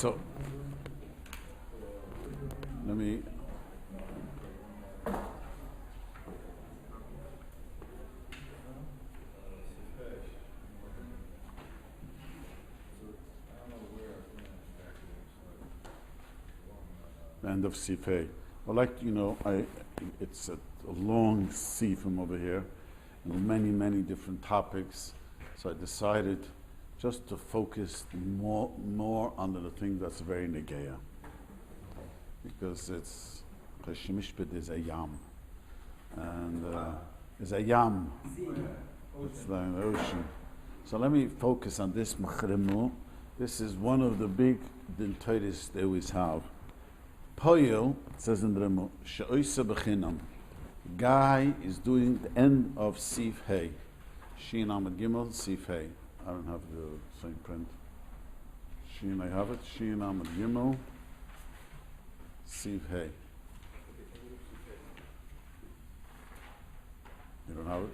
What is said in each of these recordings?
So, let me. End of Sifei. Well, it's a long sea from over here, and many different topics. So I decided just to focus more on the thing that's very negeya, because it's Mishpat is a yam, and is a yam. It's like an ocean. So let me focus on this machrimu. This is one of the big dintoides they always have. Poalim, it says in the Remu, she'oisa b'chinam. Guy is doing the end of Sif Hey. Shin Amad Gimel, Sif Hey. I don't have the same print. Shin, I have it. Shin Amad Gimel, Sif Hey. You don't have it?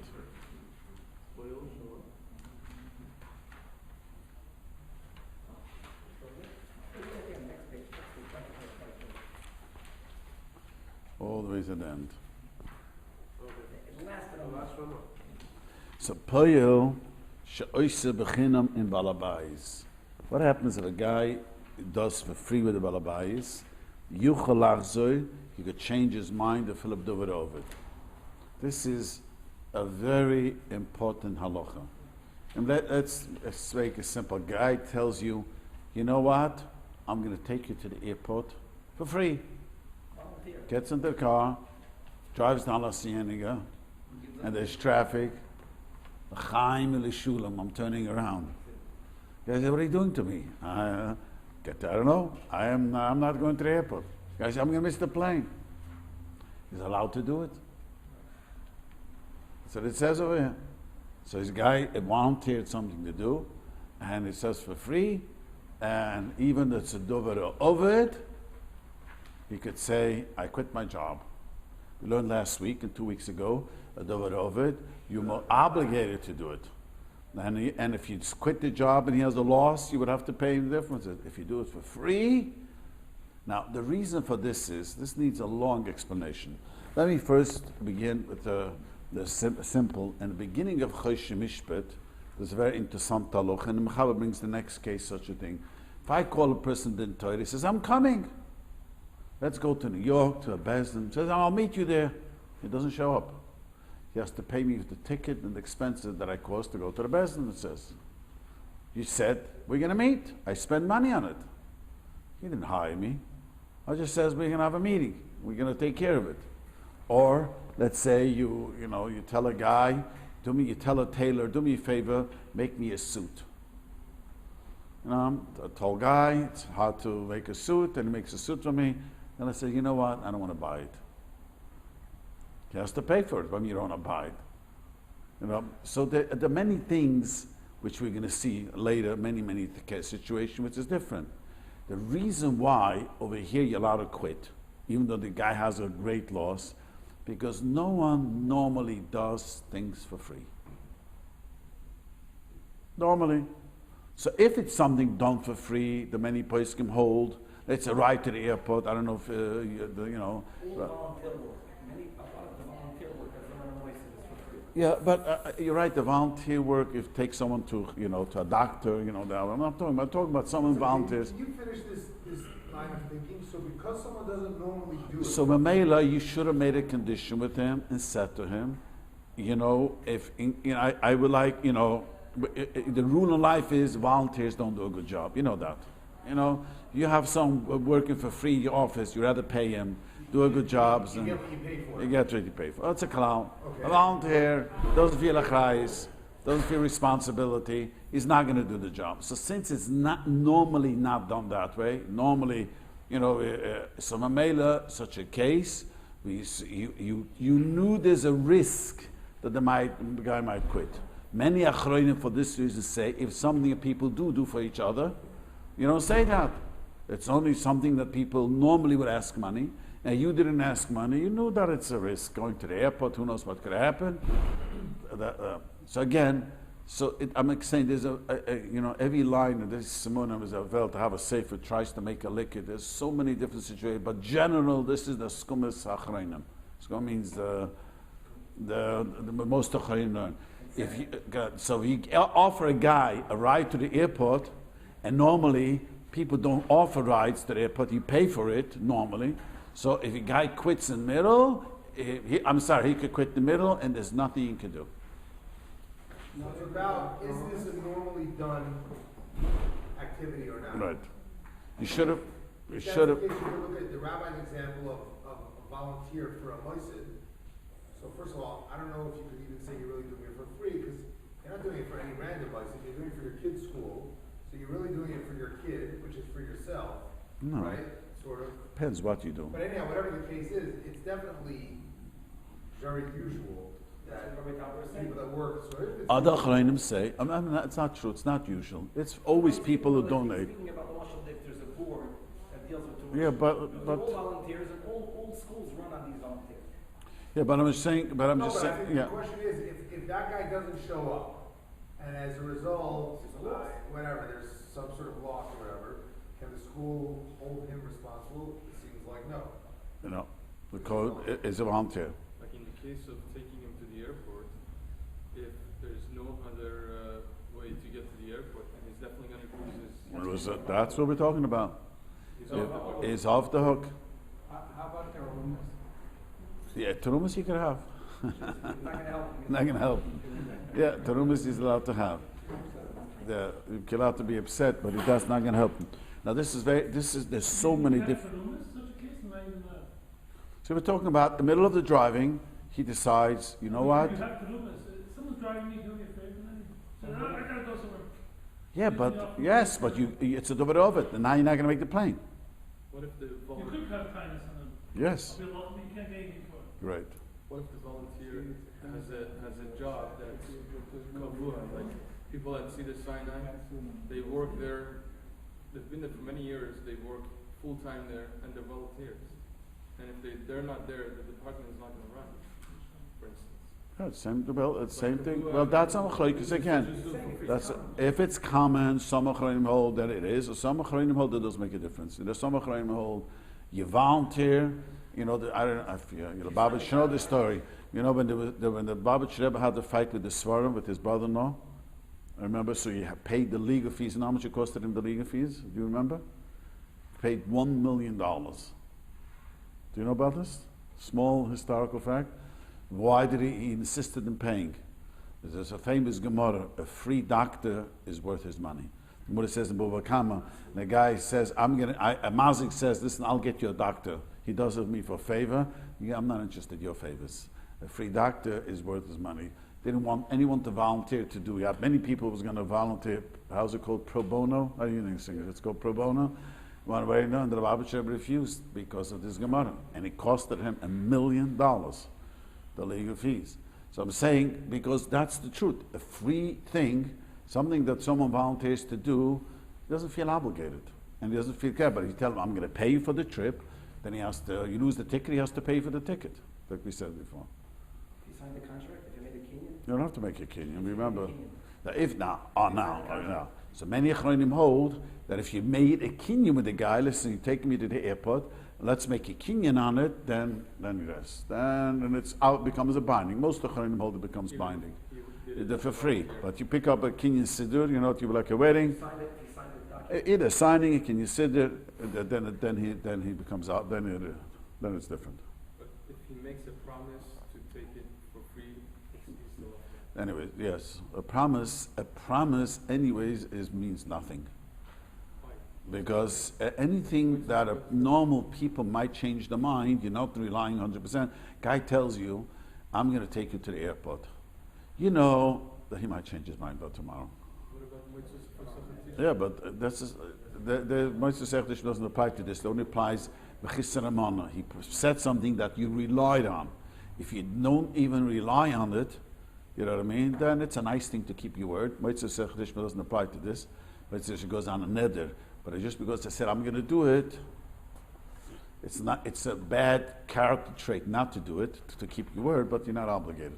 All the way to the end. So, Poalim, she'oisa b'chinam in balabais. What happens if a guy does for free with the balabais? Yuchal lachzoi, he could change his mind to fill up Dover over it. This is a very important halacha. And let's make a simple. Guy tells you, you know what? I'm going to take you to the airport for free. Gets into the car, drives down La Cienega, and there's traffic. I'm turning around. Guy says, what are you doing to me? I don't know. I'm not going to the airport. Guy says, I'm going to miss the plane. He's allowed to do it. That's what it says over here. So this guy volunteered something to do, and it says for free, and even the tzeduvah over it, he could say, I quit my job. We learned last week and 2 weeks ago, you're more obligated to do it. And if you quit the job and he has a loss, you would have to pay him the difference. If you do it for free. Now, the reason for this needs a long explanation. Let me first begin with the simple. In the beginning of Choshen Mishpat, there's a very interesting halacha, and the Mechaber brings the next case, such a thing. If I call a person din Torah, he says, I'm coming. Let's go to New York, to a Bezdin. Says, I'll meet you there. He doesn't show up. He has to pay me the ticket and the expenses that I cost to go to the Bezdin, it says. You said, we're going to meet. I spend money on it. He didn't hire me. I just says, we're going to have a meeting. We're going to take care of it. Or, let's say you tell a guy, you tell a tailor, do me a favor, make me a suit. I'm a tall guy, it's hard to make a suit, and he makes a suit for me. And I say, you know what, I don't want to buy it. He has to pay for it, but you don't want to buy it. So there are many things which we're going to see later, many situations which is different. The reason why over here you're allowed to quit, even though the guy has a great loss, because no one normally does things for free. Normally. So if it's something done for free, the many poskim hold, it's a ride to the airport. I don't know if, Yeah, but you're right, the volunteer work, if it takes someone to a doctor, I'm talking about someone volunteers. Can you finish this line of thinking? So because someone doesn't normally do it. So Mamela, you should have made a condition with him and said to him, I would like, the rule in life is volunteers don't do a good job. You know that. You have some working for free in your office, you rather pay him, do a good job. You get what you pay for. You get what you pay for. It's a clown. Okay. A volunteer doesn't feel achrais, doesn't feel responsibility, he's not going to do the job. So since it's normally not done that way, normally, so Mamela, such a case, you knew there's a risk that the guy might quit. Many achronim for this reason say, if something people do for each other, you don't say that. It's only something that people normally would ask money. And you didn't ask money. You knew that it's a risk. Going to the airport, who knows what could happen. So again, So I'm saying there's every line of this Siman is available to have a sefer tries to make a liquid. There's so many different situations, but general, this is the skumas achreinim. Skum means the most achreinim learn. If you offer a guy a ride to the airport, and normally people don't offer rides to the airport, you pay for it normally. So if a guy quits in the middle, he could quit in the middle, and there's nothing you can do. So it's about, is this a normally done activity or not? Right. You should have. If that's the case, you can look at the rabbi's example of a volunteer for a moisid. So first of all, I don't know if you could even say you're really doing it for free, because you're not doing it for any random moisid. You're doing it for your kid's school. So you're really doing it for your kid, which is for yourself, right? Sort of. Depends what you do. But anyhow, whatever the case is, it's definitely very usual that people that work. So if it's Other Achreinim say, it's not true, it's not usual. It's always people who donate. Speaking about the Mashal, there's a board that deals with tuition. Yeah, but all volunteers, and all schools run on these volunteers. yeah, but I'm saying, I think the question is, if that guy doesn't show up, and as a result, whatever, there's some sort of loss or whatever, can the school hold him responsible? It seems like no. The code is a volunteer. Like in the case of taking him to the airport, if there's no other way to get to the airport, and he's definitely going to lose his... That's what we're talking about. He's off the hook. How about terumas? Yeah, terumas he could have. Not going to help him. Not going to help him. Yeah, terumas he's allowed to have. You're allowed to be upset, but that's not going to help him. Now there's so many different... So we're talking about the middle of the driving, he decides, you know what? You have terumas. Someone's driving me, doing a favor, so I gotta go somewhere. Yeah, but it's a double of it, and now you're not going to make the plane. What if the You volunteer... could have kindness on them. Yes. You can't get anything for it. Right. What if the volunteer has a job that's kavua, like people that see the Sinai, they work there, they've been there for many years, they work full time there, and they're volunteers. And if they're not there, the department is not going to run, for instance. Same thing. Well, that's a machlokes again. That's if it's common. Some achreinim hold that it is, or some achreinim hold that doesn't make a difference. There's some achreinim hold you volunteer. I don't know if the Babich should know the story. When the Babich Rebbe had the fight with the Svarim, with his brother-in-law. I remember. So you paid the legal fees. And how much it costed him the legal fees? Do you remember? Paid $1 million. Do you know about this? Small historical fact. Why did he insisted in paying? There's a famous Gemara, a free doctor is worth his money. The Gemara says in Bava Kama, the guy says, a mazik says, listen, I'll get you a doctor. He does it with me for a favor. Yeah, I'm not interested in your favors. A free doctor is worth his money. They didn't want anyone to volunteer to do it. Many people was going to volunteer, how's it called, pro bono? I don't even think it's called pro bono. One way or another, the Rabbi refused because of this Gemara. And it costed him $1 million, the legal fees. So I'm saying, because that's the truth. A free thing, something that someone volunteers to do, he doesn't feel obligated. And he doesn't feel care, but you tell him, I'm going to pay you for the trip, then he has to, you lose the ticket, he has to pay for the ticket, like we said before. If you signed the contract, if you made a kinyan? You don't have to make a kinyan. Remember, that if now. So many achronim hold that if you made a kinyan with the guy, listen, you take me to the airport, let's make a kinyan on it, then yes, then it's out, becomes a binding. Most achronim hold it becomes binding. They're for free, but you pick up a kinyan siddur, it you like a wedding. He signed it. Either signing a kinyan siddur, then he becomes out. Then it's different. But if he makes a promise to take it for free, he's still okay. Anyway, yes, a promise, anyways, means nothing. Because anything that a normal people might change their mind, you're not relying 100%. Guy tells you, I'm going to take you to the airport. You know that he might change his mind about tomorrow. What about Moises? Yeah, but that's just, the Moises Sechtish doesn't apply to this. It only applies b'chisar amana. He said something that you relied on. If you don't even rely on it, you know what I mean, then it's a nice thing to keep your word. Moises Sechtish doesn't apply to this. Moises goes on a neder. But just because I said I'm going to do it, it's a bad character trait not to do it, to keep your word, but you're not obligated.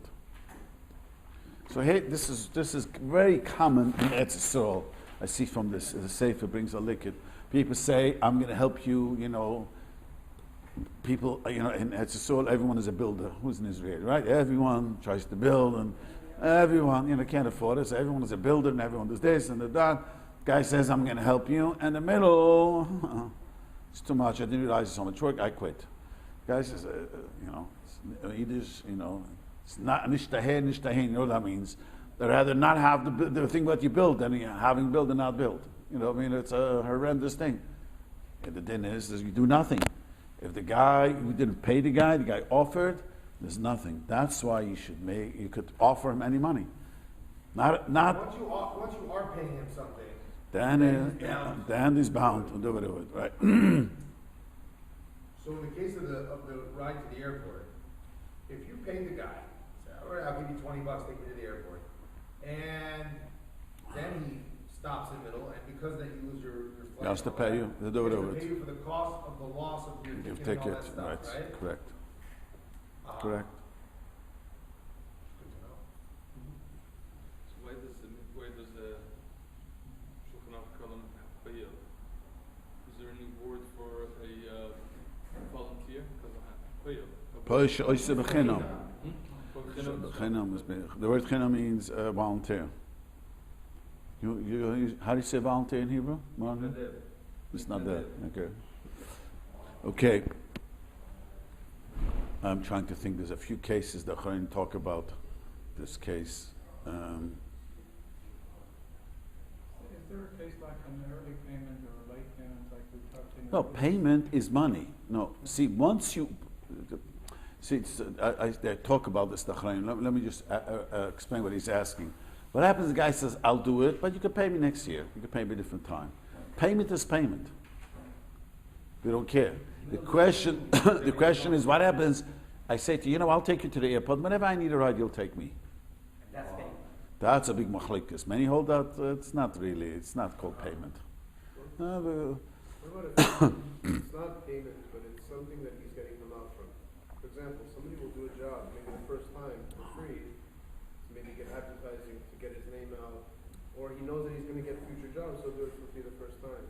So here, this is very common in Eretz Yisrael. I see from this, the Sefer brings a liquid. People say, I'm going to help you, people, in Eretz Yisrael, everyone is a builder. Who's in Israel, right? Everyone tries to build, and everyone, can't afford it, so everyone is a builder, and everyone does this and that. Guy says, I'm going to help you. In the middle, it's too much. I didn't realize it's so much work. I quit. Guy says, Yiddish, it's not nicht dahin, nicht dahin. You know what that means? They'd rather not have the thing that you build than having built and not built. It's a horrendous thing. And the din is you do nothing. If you didn't pay the guy offered, there's nothing. That's why you could offer him any money. Not. Once you are paying him something, then he's bound to do it, right? So in the case of the ride to the airport, if you pay the guy, say, all right, I'll give you $20, take me to the airport, and then he stops in the middle, and because then you lose your flight, He has to pay you. They do it he over has to it. pay you for the cost of the loss of your Your ticket and all ticket, that stuff, right? right? Correct. Uh-huh. Correct. Good to know. So why does the Shulchan Aruch call him Chayil? Is there any word for a volunteer? Poish oise b'chinam. Chayil. Chinam is the word chinam means volunteer. You how do you say volunteer in Hebrew? Martin? It's not that. Okay. I'm trying to think. There's a few cases that Chayim talk about. This case. Is there a case like an early payment or a late payment like we talked in? No, payment is money. No, see, once you see, I talk about this. Let me just explain what he's asking. What happens? The guy says, "I'll do it, but you can pay me next year. You can pay me a different time." Payment is payment. We don't care. The question, the question is, what happens? I say to you, I'll take you to the airport. Whenever I need a ride, you'll take me. That's payment. That's a big machlekes. Many hold that it's not called payment. What about if it's not payment, but it's something that he's getting him out from? For example, somebody will do a job, maybe the first time for free, to maybe get advertising to get his name out, or he knows that he's going to get future jobs, so he'll do it for free the first time.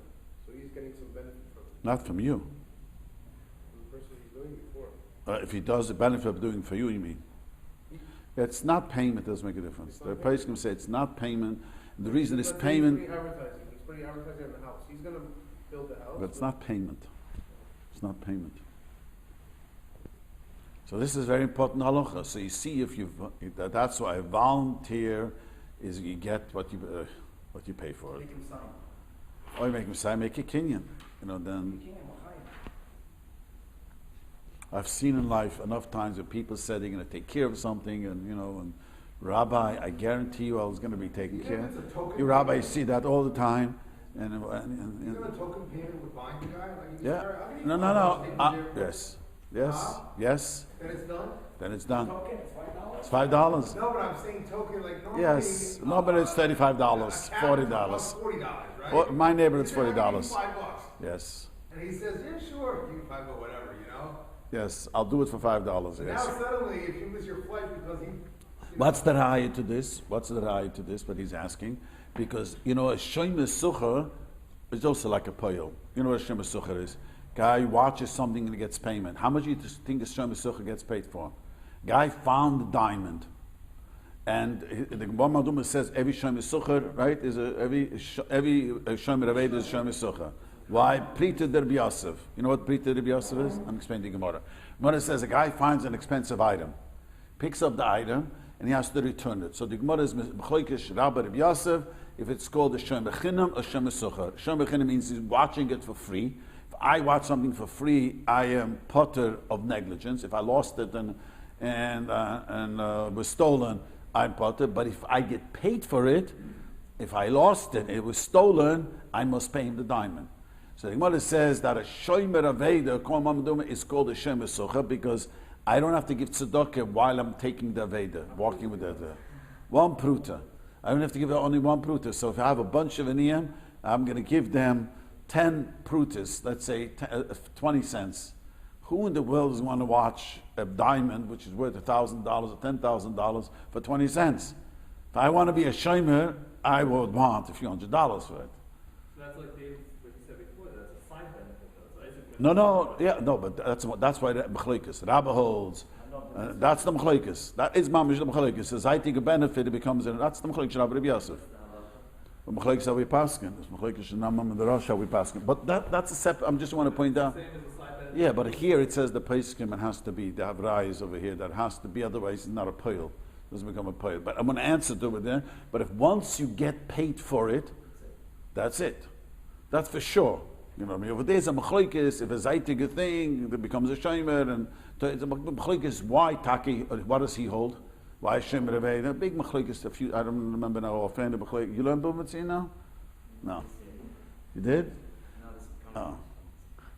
So he's getting some benefit from it, Not from you. from the person he's doing it for. If he does the benefit of doing for you, you mean? It's not payment, doesn't make a difference. The person can say it's not payment. And the reason it's But payment, He's putting advertising on the house. He's going to build the house. but it's not payment. It's not payment. So this is very important halacha. So you see, that's why a volunteer is you get what you pay for it. Make him sign. Or you make him sign, make a kinyan. Then You can't, L'chaim. I've seen in life enough times where people said they're going to take care of something, and Rabbi, I guarantee you I was going to be taken Even care if of. it's a token You Rabbi payment, see that all the time. And Isn't a token payment with buying the guy? Like you yeah, just, "All right, I'll give you no, $5 no. take me there." Yes. Then it's done? Then it's done. Token, $5? It's $5. No, but I'm saying token, like normally. Yes, no, but it's $35, $40. $40, right? Well, my neighborhood it's He said, "I'll give you $40. $5." Yes, And he says, yeah, sure, give you $5 or whatever, yes, I'll do it for $5. But Yes. now suddenly, if you miss your flight because What's the raya to this? What he's asking? Because a shomer sucher is also like a poil. You know what a shomer sucher is? Guy watches something and gets payment. How much do you think a shomer sucher gets paid for? Guy found the diamond, and the Gemara Maduma says every shomer sucher, right, is every shomer aved is a shomer sucher. Why? Prita der B'Yosef. You know what Prita der B'Yosef is? I'm explaining the Gemara. Gemara says a guy finds an expensive item, picks up the item, and he has to return it. So the Gemara is B'choikesh Rabbi B'Yosef, if it's called a Shem B'chinam or Shem B'sucher. Shem B'chinam means he's watching it for free. If I watch something for free, I am potter of negligence. If I lost it and was stolen, I'm potter. But if I get paid for it, if I lost it, it was stolen, I must pay him the diamond. So the Gemara says that a shomer aveda kol mamaduma is called a shem b'sucher because I don't have to give tzedakah while I'm taking the aveda, walking with the one pruta. I don't have to give only one pruta. So if I have a bunch of aniyim, I'm going to give them 10 prutas, let's say 20 cents. Who in the world is going to watch a diamond which is worth $1,000 or $10,000 for 20 cents? If I want to be a shomer, I would want a few $100 for it. So that's like Dave, what you said before, that's a side benefit though. So Isaac No, but that's why the Mechalikas. Rabbi holds. That's the Mechalikas. That is mamish the Mechalikas. As I take a benefit, it becomes that's the Mechalikas Rabbi Yosef. The Mechalikas how we paskin. The Mechalikas Shnamam and the Rosh how we paskin. But that's a separate. I just want to point out. same as a side benefit. Yeah, but here it says the Peskim, it has to be, they have rise over here, that has to be, otherwise it's not a pile. It doesn't become a pile. But I'm going to answer to it there. But if once you get paid for it, that's it. That's for sure. You know what I mean? If there's a Mechlikis, if a Zaitig thing, it becomes a Shemer, and the Mechlikis, why Taki, what does he hold? Why Shemer Rebbe? The big Mechlikis, I don't remember now offhand, the Mechlikis. You learned Bumbatzin now? No. You did? Oh.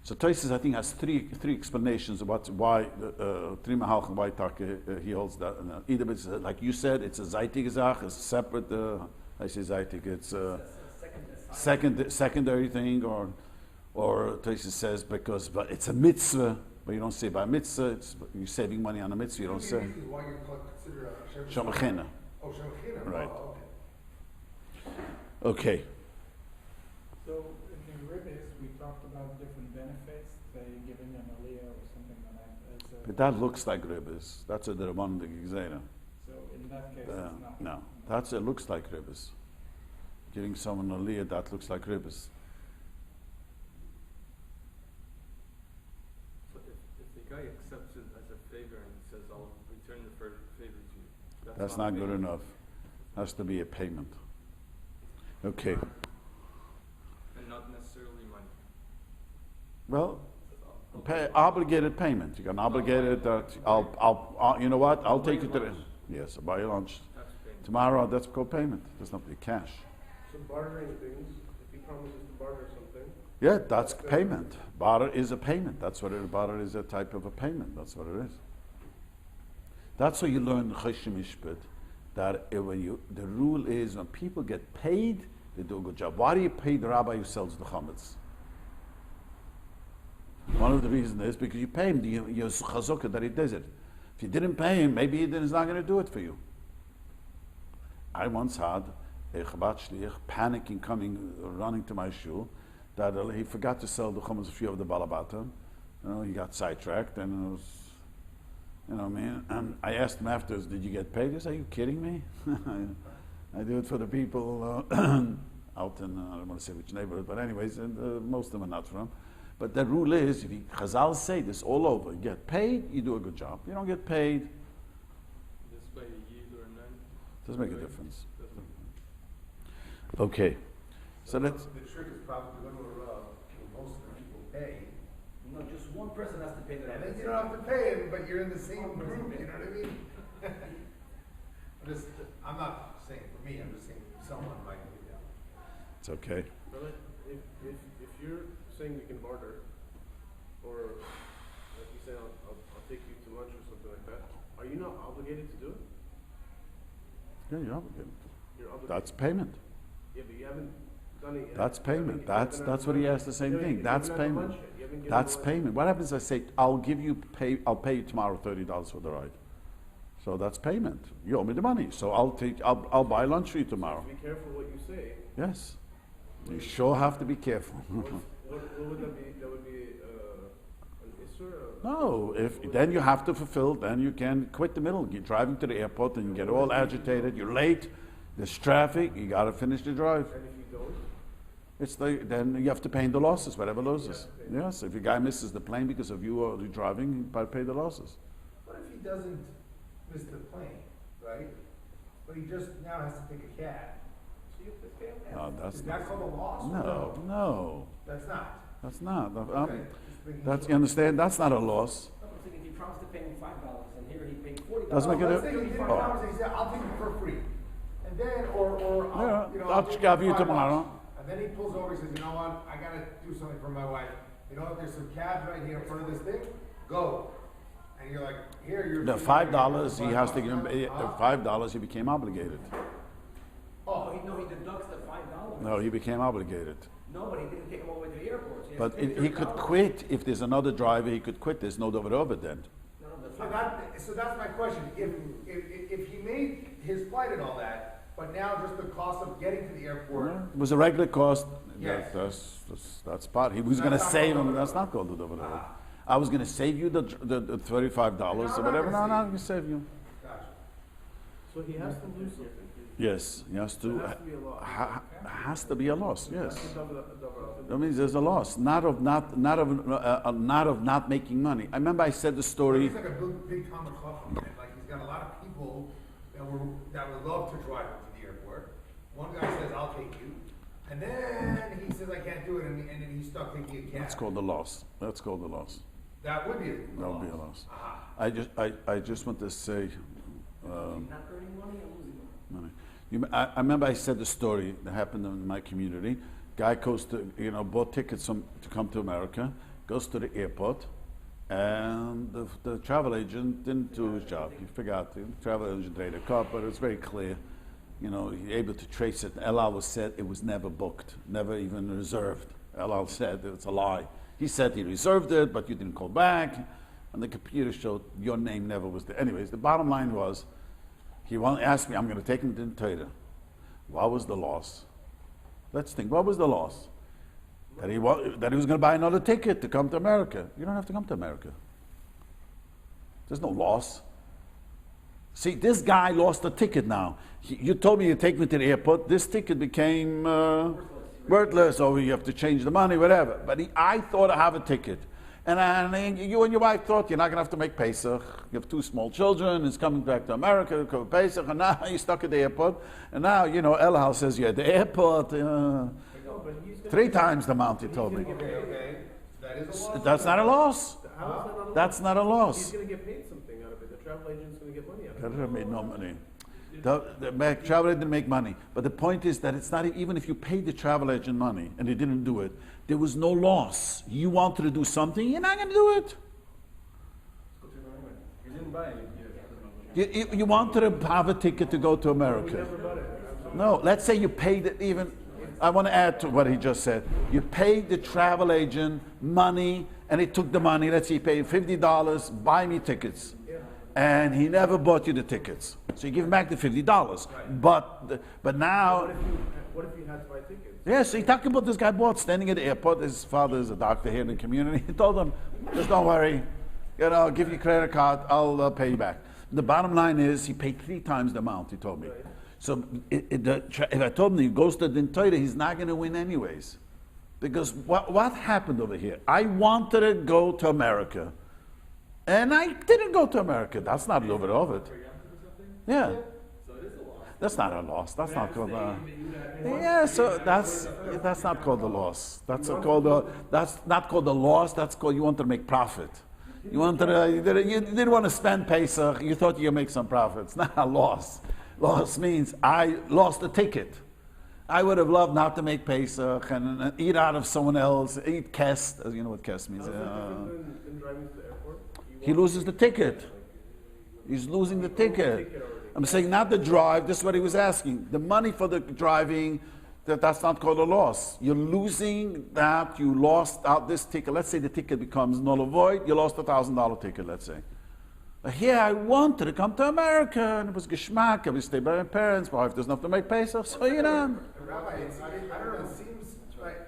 So Tosis, I think, has three explanations of why three mahalchim why Taka he holds that. Either it's like you said, it's a zaitig zach, it's separate. I say zaitig, it's a secondary thing, or Tosis says because it's a mitzvah, but you don't say by mitzvah. You're saving money on a mitzvah. You don't say. Why you consider a Shamachina. Oh, Shamachina. Right. Oh, Okay. So in Ribbis, we talked about different benefits, say giving an aliyah or something like that. But that looks like ribbis. That's a Rabban de Gizera. So in that case, it's not. No, it looks like ribbis. Giving someone a aliyah, that looks like ribbis. So if the guy accepts it as a favor and he says, I'll return the favor to you, That's not good enough. Has to be a payment. Okay. And not necessarily money. Well, obligated payment. You can obligate it that I'll you know what? I'll take it to the yes. I'll buy you lunch That's payment. tomorrow. That's called payment. Does not be cash. So bartering things, if he promises to barter something, Yeah, that's payment. Barter is a payment. That's what it. Barter is a type of a payment. That's what it is. That's what you learn in Choshen Mishpat. That the rule is when people get paid, they do a good job. Why do you pay the rabbi who sells the chametz? One of the reasons is because you pay him. You're chazukah that he does it. If you didn't pay him, maybe he's not going to do it for you. I once had a Chabad shliach panicking, running to my shul, that he forgot to sell the chametz a few of the balabata. He got sidetracked, and it was. You know what I mean? And I asked him afterwards, did you get paid? He said, are you kidding me? I do it for the people out in, I don't want to say which neighborhood, but anyways, and, most of them are not from. But the rule is, if Chazal say this all over, you get paid, you do a good job. You don't get paid, This by a yid or a nun. doesn't make a difference. Doesn't- Okay. So that's, The trick is probably going to most of the people pay. No, just one person has to pay the And then you don't have to pay him, but you're in the same group, you know what I mean? I'm not saying for me, I'm just saying someone might do that. it's okay. Brother, if you're saying we can barter, or like you say, I'll take you to lunch or something like that, are you not obligated to do it? Yeah, you're obligated. You're obligated. That's payment. Yeah, but you haven't done it yet. That's You haven't- payment. you haven't That's had what he lunch. asked the same Yeah, thing. you That's haven't had payment. lunch yet. You haven't given That's the lunch. payment. What happens if I say, I'll pay you tomorrow $30 for the ride? So that's payment. You owe me the money. So I'll buy lunch for you tomorrow. Be careful what you say. Yes. You sure have to be careful. What would that be? That would be an issur? No, then you have to fulfill, then you can quit the middle. You're driving to the airport and you get all agitated, you're late, there's traffic, you gotta finish the drive. And if you don't? Then you have to pay the losses, whatever losses. Yes, if your guy misses the plane because of you or you driving, you gotta pay the losses. What if he doesn't miss the plane, right? But he just now has to take a cab? So you have to pay him now. No, that's Is that called a loss? or No, That's not. that's not. Okay. Just making That's, sure. you understand, that's not a loss. I'm thinking if he promised to pay me $5 and here he paid $40. Doesn't make Let's it say he didn't Oh. promise, he said, I'll take it for free. And then, or Yeah, I'll take it have for you $5. tomorrow. And then he pulls over, he says, you know what, I gotta do something for my wife. You know what, there's some cabs right here in front of this thing, go. And you're like, here, you're. The $5, he has to give him, Huh? $5, he became obligated. Oh, he deducts the $5. No, he became obligated. No, but he didn't take him all the way to the airport. So he has But to pay he could $30. quit, if there's another driver, he could quit, there's no over then. No, the So that's my question, if he made his flight and all that, but now just the cost of getting to the airport. It was a regular cost. Yes. That's part. He was going to That's not save called him. the That's not called the dover. I was going to save you the $35 No, or I'm whatever. not No, gonna I'm going to save you. Gotcha. So he has to lose something. Yes, he has to. There has to be a loss. Has to be a loss. Yes. That's the That means there's a loss, not of not making money. I remember I said the story. He's like a big Talmud Chacham, and like he's got a lot of people that would love to drive him to the airport. One guy says, "I'll take you," and then he says, "I can't do it," and then he's stuck taking a cab. That's called a loss. That's called a loss. That would be a That would be a loss. Aha. I just want to say. Not earning money or losing money? Money. I remember I said the story that happened in my community. Guy goes to, bought tickets to come to America, goes to the airport, and the travel agent didn't do his job. He forgot. The travel agent paid a cut, but it was very clear. He's able to trace it. El Al said it was never booked, never even reserved. El Al said it's a lie. He said he reserved it, but you didn't call back, and the computer showed your name never was there. Anyways, the bottom line was, he asked me, I'm going to take him to the Tauber. What was the loss? Let's think, what was the loss? That he was going to buy another ticket to come to America. You don't have to come to America. There's no loss. See, this guy lost a ticket now. You told me you take me to the airport. This ticket became worthless, or you have to change the money, whatever. But I thought I have a ticket. And you and your wife thought you're not going to have to make Pesach. You have 2 small children. It's coming back to America to cover Pesach, and now you're stuck at the airport. And now, Elhal says you're at the airport 3 times the amount you told me. Okay. That is a loss. That's not a loss. How is that not a loss? That's not a He's loss. going to get paid something out of it. The travel agent's going to get money out of it. That made no money. The travel agent didn't make money. But the point is that it's not, even if you paid the travel agent money and they didn't do it, there was no loss. You wanted to do something, you're not going to do it. You didn't buy it. You wanted to have a ticket to go to America. No, let's say you paid it even. I want to add to what he just said. You paid the travel agent money, and he took the money. Let's say he paid $50, buy me tickets. And he never bought you the tickets. So you give him back the $50. But now. What if you had to buy tickets? Yes, he talked about this guy bought standing at the airport. His father is a doctor here in the community. He told him, just don't worry. I'll give you a credit card. I'll pay you back. The bottom line is he paid 3 times the amount, he told me. Right. So if I told him he goes to the Tauber, he's not going to win anyways. Because what happened over here? I wanted to go to America. And I didn't go to America. That's not over it. Yeah. That's not a loss. That's not called a. Yeah, so that's not called a loss. That's not called a loss. That's called you wanted to make profit. You didn't want to spend Pesach. You thought you could make some profit. It's not a loss. Loss means I lost a ticket. I would have loved not to make Pesach and eat out of someone else, eat kest. You know what kest means? How's that different than driving to the airport? He loses the ticket. He's losing the ticket. I'm saying not the drive, this is what he was asking. The money for the driving, that's not called a loss. You're losing that, you lost out this ticket. Let's say the ticket becomes null and void, you lost $1,000 ticket, let's say. But here I wanted to come to America, and it was geschmack, I would stay by my parents, my wife doesn't have to make Pesach, so Rabbi, I don't know, it seems like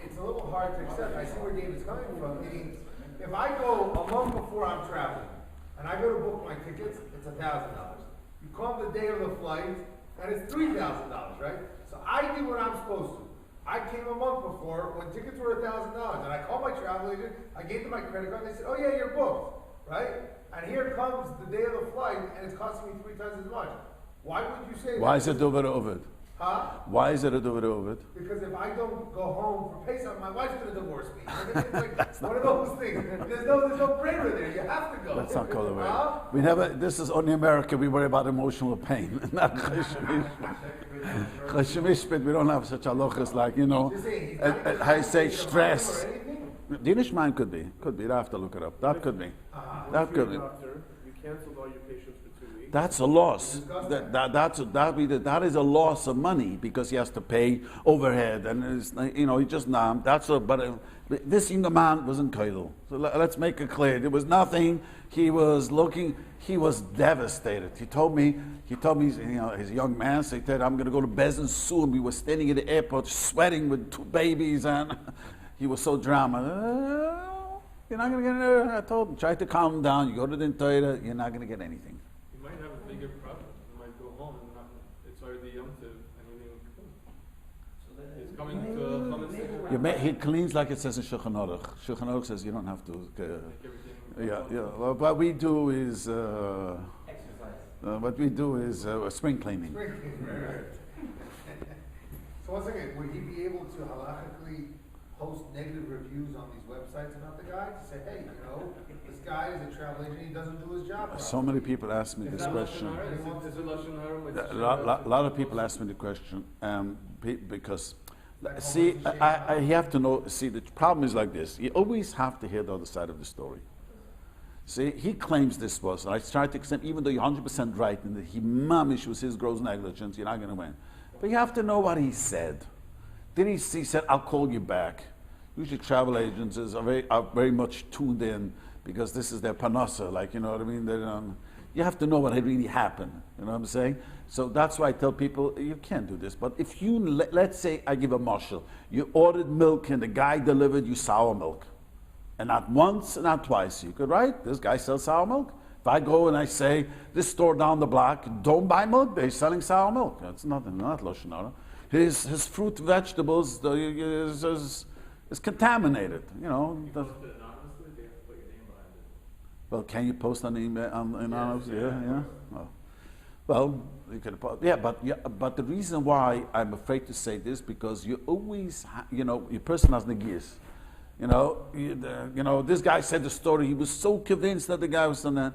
it's a little hard to accept. I see where David's coming from, meaning, if I go a month before I'm traveling, and I go to book my tickets, it's $1,000. You come the day of the flight, and it's $3,000, right? So I did what I'm supposed to. I came a month before when tickets were $1,000, and I called my travel agent. I gave them my credit card. And they said, "Oh yeah, you're booked, right?" And here comes the day of the flight, and it's costing me 3 times as much. Why would you say that? Why is it over Ovid? Huh? Why is it over Ovid? Because if I don't go home for Pesach, my wife's going to divorce me. It's like one of those things. There's no brainer there. You have to go. Let's not call it way. We never. This is only America. We worry about emotional pain, not Choshen. Mishpat. We don't have such halachas like I say stress. Danish mind could be. You have to look it up. That could be. That could be. canceled all your patients for 2 weeks. That's a loss. Discuss That is a loss of money because he has to pay overhead and it's, he just this younger man was in Kaidel. So let's make it clear. There was nothing. He was devastated. He told me, he's a young man, so he said, I'm going to go to Bezen soon. We were standing at the airport sweating with 2 babies and he was so drama. You're not going to get it. I told him, try to calm him down. You go to the Torah, you're not going to get anything. You might have a bigger problem. You might go home and it's already Yom Tov and everything. It's coming to a He cleans like it says in Shulchan Aruch. Shulchan Aruch says you don't have to. Well, what we do is spring cleaning. So once again, would he be able to halachically post negative reviews on these websites about the guy to say, hey, this guy is a travel agent, he doesn't do his job properly? So many people ask me this question. Is it Lashon Hara? A lot of people ask me the question because, see, I have to know. See, the problem is like this. You always have to hear the other side of the story. See, he claims this was, and I tried to accept, even though you're 100% right, and that he mamish was his gross negligence, you're not going to win. But you have to know what he said. Then he said, I'll call you back. Usually travel agents are very much tuned in because this is their panasa, like, you know what I mean? You have to know what had really happened, you know what I'm saying? So that's why I tell people, you can't do this. But if you, let's say I give a marshal, you ordered milk and the guy delivered you sour milk. And not once, not twice. You could write, this guy sells sour milk. If I go and I say, this store down the block, don't buy milk, they're selling sour milk. That's not Lashon Hara. His fruit, vegetables is contaminated, Well, can you post on email anonymous? Yeah. Well, you can. But the reason why I'm afraid to say this because you always, your person has negias. This guy said the story. He was so convinced that the guy was on that.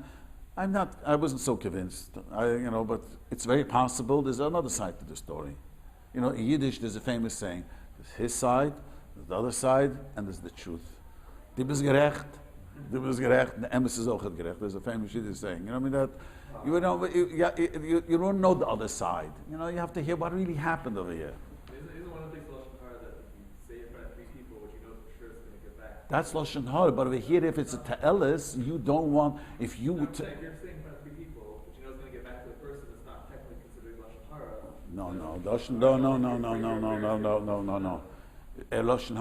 I wasn't so convinced. But it's very possible. There's another side to the story. In Yiddish, there's a famous saying: there's his side, there's the other side, and there's the truth. Die bist gerecht, the emes is auch gerecht. There's a famous Yiddish saying. You don't know the other side. You have to hear what really happened over here. Isn't one of the things Lashon Hara that if you say in front of 3 people, which you know for sure it's going to get back? That's Lashon Hara, but over here, if it's a ta'elis, you don't want, if you would... If you're saying in front of 3 people, but you know it's going to get back to the person, it's not technically considered Lashon Hara. No. Lashon Hara, Lashon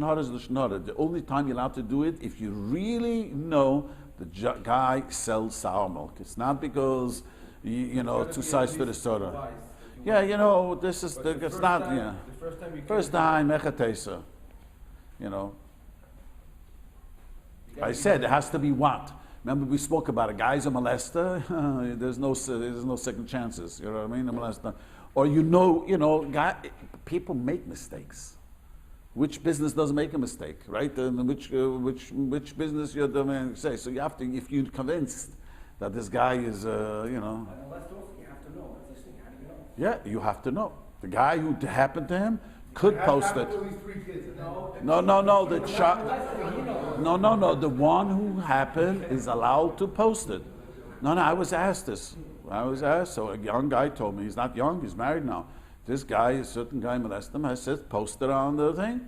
Hara is Lashon Hara. The only time you're allowed to do it if you really know the guy sells sour milk. It's not because, 2 sides to the story. This is, it's not, First time, Echatesa. I said it has to be what? Remember we spoke about it. Guy's a molester. there's no second chances. You know what I mean? A molester. Or people make mistakes. Which business doesn't make a mistake, right? And which business you're doing? Say so. You have to, if you're convinced that this guy is, Unless you have to know. That's the thing. How do you know? Yeah, you have to know. The guy who happened to him could post it. No. The one who happened is allowed to post it. No. I was asked this. So a young guy told me, he's not young, he's married now. This guy, a certain guy molested him. I said, post it on the thing.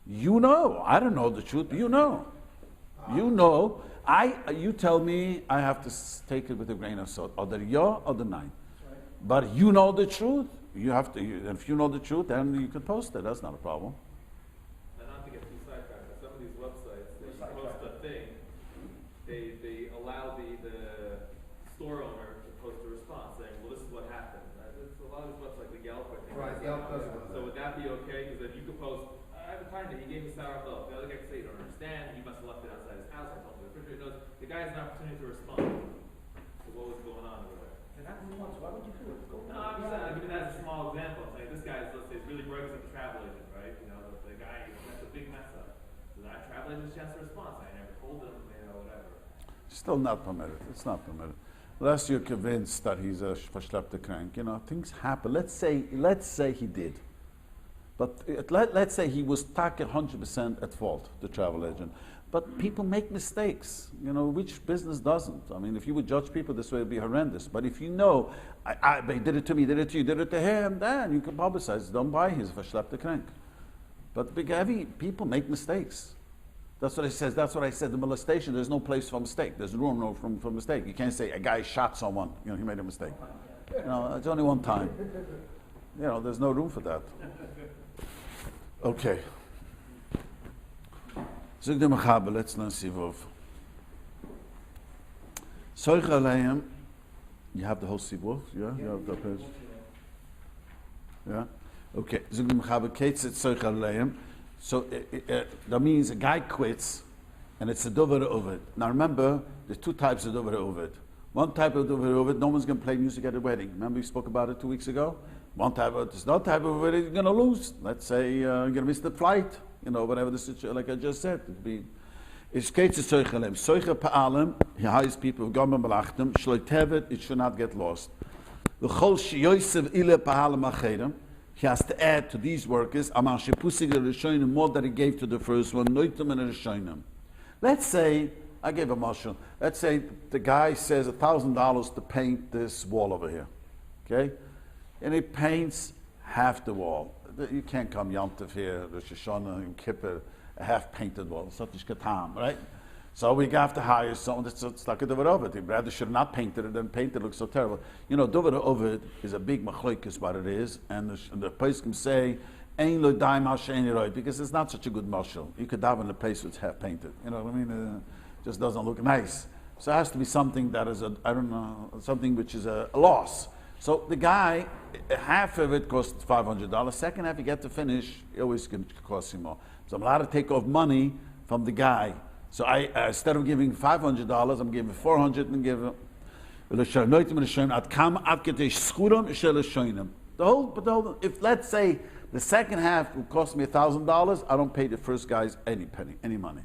I don't know the truth. You know. You tell me I have to take it with a grain of salt. Or the yo or the nine. But you know the truth. You have to. If you know the truth, then you can post it. That's not a problem. And not to get too sidetracked, but some of these websites, they post a thing. They allow the store owner to post a response saying, "Well, this is what happened." It's a lot of these websites like Yelp, I think. Right, Yelp does it. So would that be okay? Because if you could post, I have a time that he gave me sour milk. The other guy could say, "You don't understand. He must have left it outside his house." I told him the refrigerator knows. The guy has an opportunity to respond to what was going on over there. Why would you do it? No, I'm just saying, giving that as a small example. I'm saying this guy is, let's say, really works as a travel agent, right? The guy, that's a big mess up. So that travel agent's chance to respond. I never told him, whatever. Still not permitted. It's not permitted. Unless you're convinced that he's a verschleppte crank. Things happen. Let's say he did. But let's say he was 100% at fault, the travel agent. But people make mistakes. You know, which business doesn't? I mean, if you would judge people this way, it would be horrendous. But if you know, they did it to me, did it to you, did it to him, then you can publicize. Don't buy his verschleppte krank. But big heavy people make mistakes. That's what it says. That's what I said. The molestation, there's no place for mistake. There's room for mistake. You can't say a guy shot someone. You know, he made a mistake. You know, it's only one time. You know, there's no room for that. Okay. Zug de Mechaber, let's learn Sivov. Soich Aleim, you have the whole Sivov? Yeah? You have that page? Yeah? Okay. Zug de Mechaber, Ketzit Soich Aleim. So that means a guy quits, and it's a dover ovid. Now remember, there's two types of dover ovid. One type of dover ovid, no one's going to play music at a wedding. Remember we spoke about it 2 weeks ago? One type of, there's another type of ovid you're going to lose. Let's say you're going to miss the flight, you know, whatever the situation, like I just said. It'd be, it's Keitze Soichalem. Soicha Poalim, he hires people who gone belachtem, shloitevet, it should not get lost. The chol shiyosev ile Poalim acherem. He has to add to these workers more that he gave to the first one. Let's say, I gave a mashal. Let's say the guy says $1,000 to paint this wall over here. Okay? And he paints half the wall. You can't come Yom Tov here, Rosh Hashanah, and Kippur, a half painted wall. It's not katam, right? So we have to hire someone that's like a dover ovid. He rather should not paint it than paint it. Looks so terrible. You know, dover ovid is a big machlokes what it is, and the place can say ein lo daim hashen because it's not such a good mashal. You could have in a place that's half painted. You know what I mean? Just doesn't look nice. So it has to be something that is something which is a loss. So the guy, half of it costs $500. Second half you get to finish, it always can cost you more. So I'm allowed to take off money from the guy. So I instead of giving $500, I'm giving $400 and give the whole. If let's say the second half will cost me $1,000, I don't pay the first guys any penny, any money.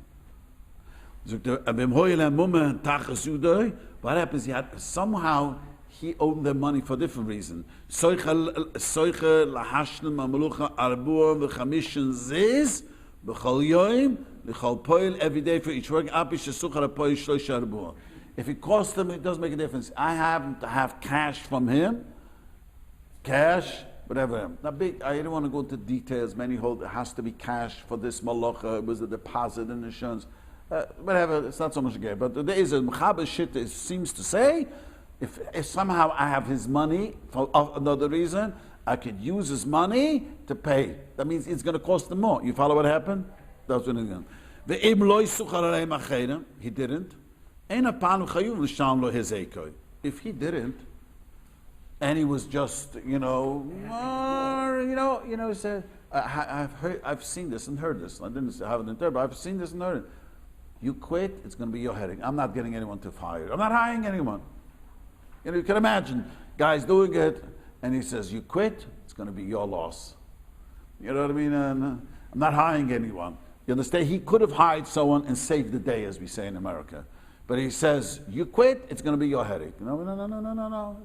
What happens? Somehow he owed them money for a different reason. Every day for each work. If it costs them, it doesn't make a difference. I happen to have cash from him, cash, whatever. Now, I don't want to go into details. Many hold it has to be cash for this malacha. It was a deposit and insurance. Whatever, it's not so much again. But there is a mechaber shit that seems to say, if somehow I have his money for another reason, I could use his money to pay. That means it's going to cost them more. You follow what happened? That's what it's going. He didn't. If he didn't, and he was just, said, I've seen this and heard this. I didn't have it in there, but I've seen this and heard it. You quit, it's going to be your headache. I'm not getting anyone to fire. I'm not hiring anyone. You can imagine guys doing it, and he says, you quit, it's going to be your loss. You know what I mean? And I'm not hiring anyone. You understand? He could have hired someone and saved the day, as we say in America. But he says, you quit, it's going to be your headache. No.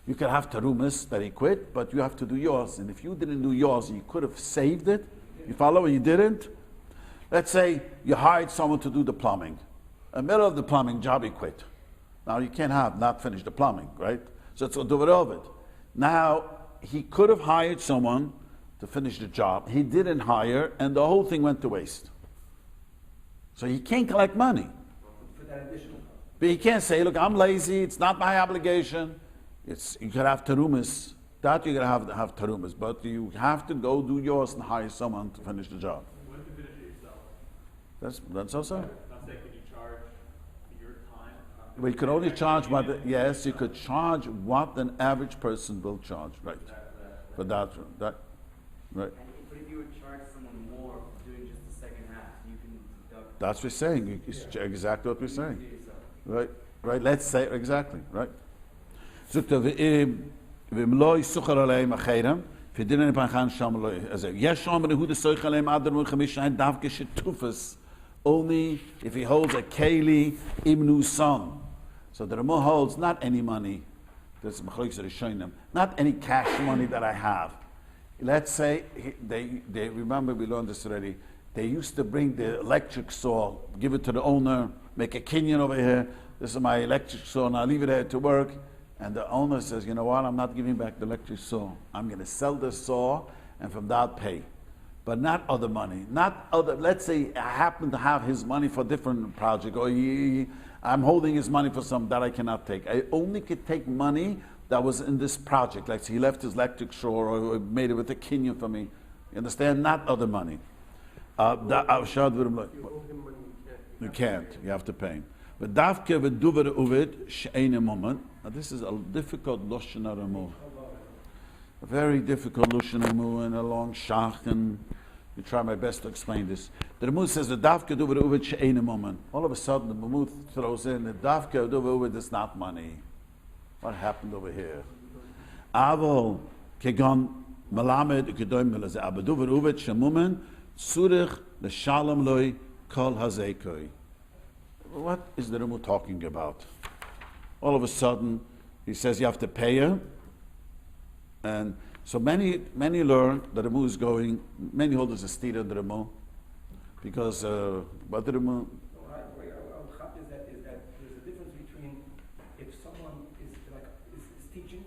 You could have tarumas that he quit, but you have to do yours. And if you didn't do yours, you could have saved it. You follow? You didn't. Let's say you hired someone to do the plumbing. In the middle of the plumbing job, he quit. Now you can't have not finished the plumbing, right? So it's a do it over it. Now he could have hired someone to finish the job. He didn't hire, and the whole thing went to waste. So he can't collect money. For that additional cost. But he can't say, look, I'm lazy, it's not my obligation. You could have tarumas. That you're going to have tarumas. But you have to go do yours and hire someone to finish the job. When to finish it yourself? That's also. Not saying can you charge your time? Well, you could only charge you could charge what an average person will charge, right? For that, right. But if you would charge someone more for doing just the second half, you can deduct. That's what we're saying. It's exactly what we're saying. Right. Let's say exactly. Right. If only if he holds a keli imnu son. So the Ramah holds not any money. Not any cash money that I have. Let's say they remember we learned this already. They used to bring the electric saw, give it to the owner, make a kinyan over here. This is my electric saw, and I'll leave it here to work. And the owner says, you know what, I'm not giving back the electric saw. I'm going to sell this saw, and from that pay. But not other money. Not other, let's say I happen to have his money for a different project, or I'm holding his money for something that I cannot take. I only could take money that was in this project. Like he left his electric saw, or made it with a kinyan for me. You understand? Not other money. You owe him money, You can't. You have to pay him. But davke v'duver uvid she'ein moment. Now this is a difficult lashon hara. A very difficult lashon hara and a long shach, and you try my best to explain this. The Ramud says the davke duver uvid she'ein moment. All of a sudden the Ramud throws in the davke duver uvid is not money. What happened over here? Aval kegon malamed ukedoim melazeh abaduver uvid she'mumen surich l'shalom loy kol hazekoi. What is the Ramud talking about? All of a sudden, he says you have to pay her. And so many learn that the Ramud is going, many hold as a steer of the Ramud. Because what the Ramud... Is that there's a difference between if someone is teaching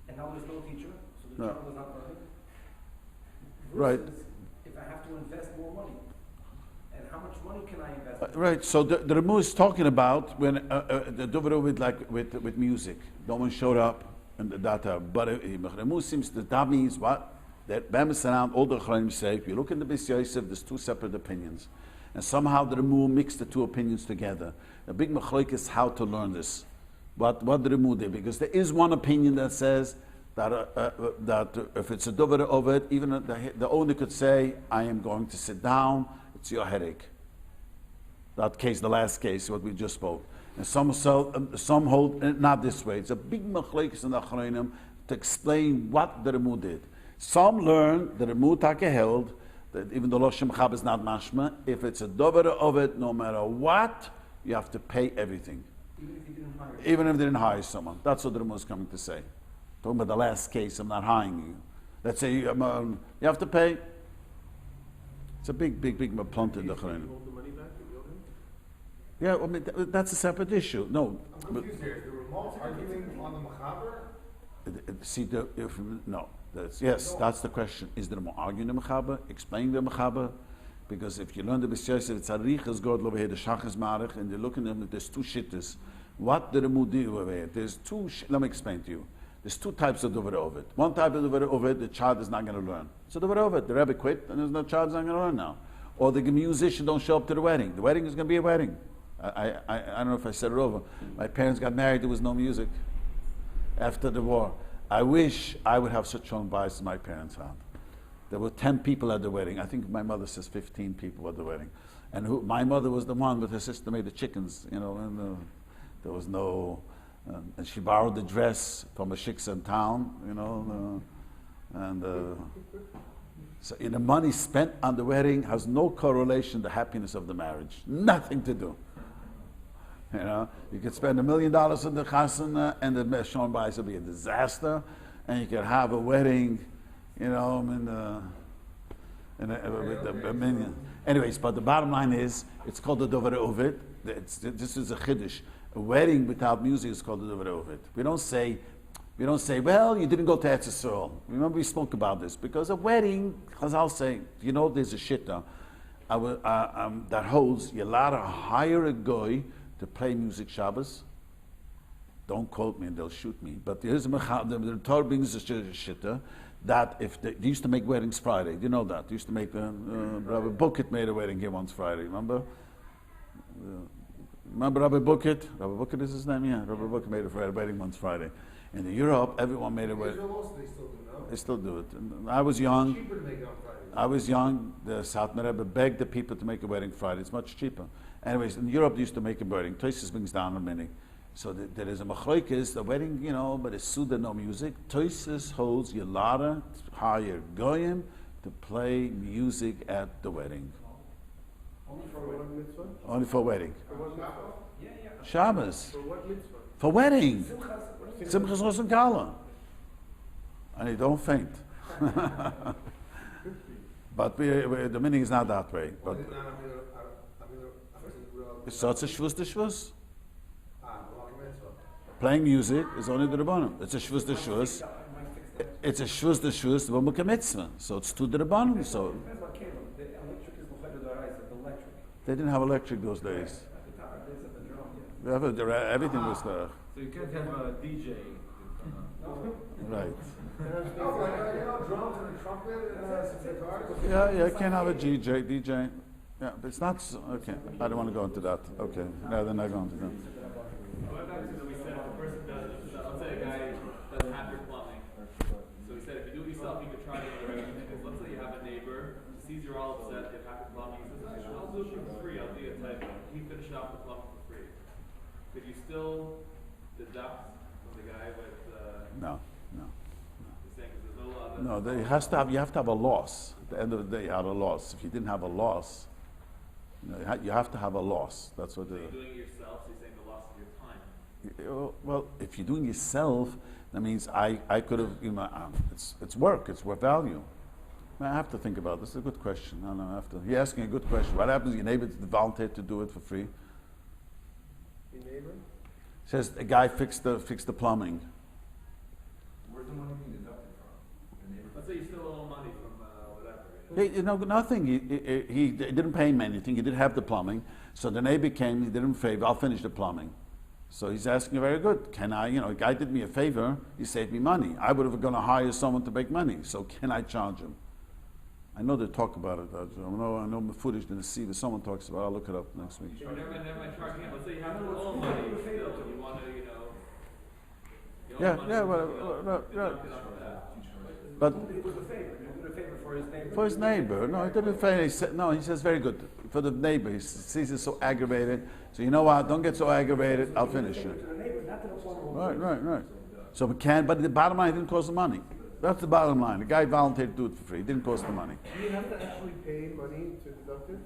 and now there's no teacher, so the child is not learning, Right. versus if I have to invest more money. And how much money can I invest? Right, so the Ramud is talking about when the Dovero with music. No one showed up and the data. But Ramud seems that means what? That Bemis around all the Chachamim say, if you look in the Bis Yosef, there's two separate opinions. And somehow the Ramud mixed the two opinions together. The big machloek is how to learn this. What the Ramud did. Because there is one opinion that says that if it's a Dovero of it, even the owner could say, I am going to sit down. It's your headache. That case, the last case, what we just spoke. And some hold not this way. It's a big machlekes in the Achronim to explain what the Ramud did. Some learn that the Ramud Take held that even though Loshem Chab is not mashma, if it's a dover of it, no matter what, you have to pay everything. Even if they didn't hire someone. That's what the Ramud is coming to say. Talking about the last case, I'm not hiring you. Let's say you have to pay. It's a big plunt in the Chachamim. hold the money back if you owe him? Yeah, I mean that's a separate issue. No, I'm confused here. Is the remote arguing on the Mechaber? see that's the question. Is there more arguing the Mechaber, explaining the Mechaber? Because if you learn the Bis Yosef, it's Arichas God over here, the Shachas Marich, and you're looking at them, there's two shittas. What the Ramud do over here? There's two. Let me explain to you. There's two types of Dover Ovid. One type of Dover Ovid, the child is not going to learn. So Dover Ovid, the Rebbe quit, and there's no child's not going to learn now. Or the musician don't show up to the wedding. The wedding is going to be a wedding. I don't know if I said it over. My parents got married, there was no music after the war. I wish I would have such strong bias as my parents had. There were 10 people at the wedding. I think my mother says 15 people at the wedding. And my mother was the one with her sister made the chickens, and there was no... and she borrowed the dress from a shiksa in town, so the money spent on the wedding has no correlation to the happiness of the marriage. Nothing to do. You could spend $1 million on the chasana and the Shon Bais will be a disaster, and you could have a wedding, with a million. Anyways, but the bottom line is, it's called the Dover Ovid. This is a chiddush. A wedding without music is called a Dover Ovid. We don't say, well, you didn't go to Eretz Yisrael. Remember we spoke about this. Because a wedding, Chazal say, there's a shitta that holds, you're allowed to hire a goy to play music Shabbos. Don't quote me and they'll shoot me. But there's the Torah brings a shitta that if they used to make weddings Friday. You know that. They used to make, Rabbi Bucket made a wedding here once Friday, remember? Remember Rabbi Bucket? Rabbi Bucket is his name? Yeah, Rabbi Bucket made a wedding once Friday. In Europe, everyone made a wedding. They still do it. And I was young. Cheaper to make it on Friday. I was young. The South Rebbe begged the people to make a wedding Friday. It's much cheaper. Anyways, in Europe, they used to make a wedding. Toysis brings down a many. So there is a machloikis, the wedding, but it's Suda, no music. Toysis holds Yelara, hire Goyim to play music at the wedding. Only for For women. what mitzvah? Only for wedding. For what mitzvah? Yeah. Shabbos. For what mitzvah? For wedding. Simchas. Simchas Rosh and Kala. And you don't faint. But the meaning is not that way. But so it's a shvus de shvus. Playing music is only the Rabbanim. It's a shvus de shvus. It's a shvus de shvus v'muka mitzvah. So it's to the Rabbanim. So they didn't have electric those days. Everything was there. So you can't have a DJ. Right. Drums and a trumpet and guitars. Yeah, you can't have a DJ. Yeah, but it's not, okay, I don't want to go into that. Okay, no, they're not going to that. Going back to what we said, if a person does it himself, let's say a guy doesn't have your plumbing. So we said if you do it yourself, you could try to do it. Because let's say you have a neighbor, sees you're all upset, you have your plumbing, he says, I'll do it for free, I'll do you a type. He finished off the plumbing for free. Could you still deduct from the guy with No. he's saying there's no other? No, you have to have a loss. At the end of the day, you had a loss. If you didn't have a loss, you have to have a loss. That's what So you're doing it yourself, so you're saying the loss of your time. well, if you're doing yourself, that means I could have, it's work, it's worth value. I have to think about this. It's a good question. I have to. You're asking a good question. What happens if your neighbor volunteer to do it for free? Your neighbor? Says the guy fixed the plumbing. Where's the money being deducted from? The neighbor? Let's say you steal a little money from whatever. Nothing. He didn't pay him anything. He didn't have the plumbing. So the neighbor came. He did him a favor. I'll finish the plumbing. So he's asking, very good. Can I? A guy did me a favor. He saved me money. I would have going to hire someone to make money. So can I charge him? I know they talk about it. I know the footage in the sea. But someone talks about it. I'll look it up next week. Never mind charging him. Let's say you have a little money still. You want to, But It was a favor. He did a favor for his neighbor. for his neighbor, no, he didn't favor. He says very good for the neighbor. He sees it so aggravated. So you know what? Don't get so aggravated. I'll finish it. To the neighbor, not to the plumber. Right. So we can, but the bottom line, it didn't cost the money. That's the bottom line. The guy volunteered to do it for free. It didn't cost the money. Do you have to actually pay money to deduct it?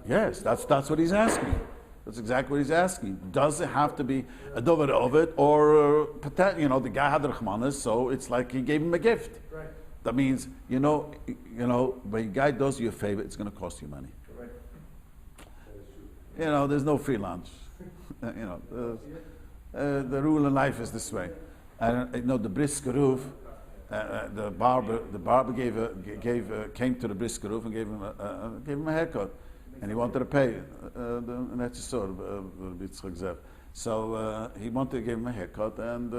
Yes, that's what he's asking. That's exactly what he's asking. Does it have to be a dover of it, or the guy had rachmanis, so it's like he gave him a gift. Right. That means when a guy does you a favor, it's going to cost you money. There's no free lunch. The rule in life is this way. The brisker roof. The barber came to the brisker roof and gave him a haircut, and he wanted to pay. And that's just sort of so he wanted to give him a haircut, and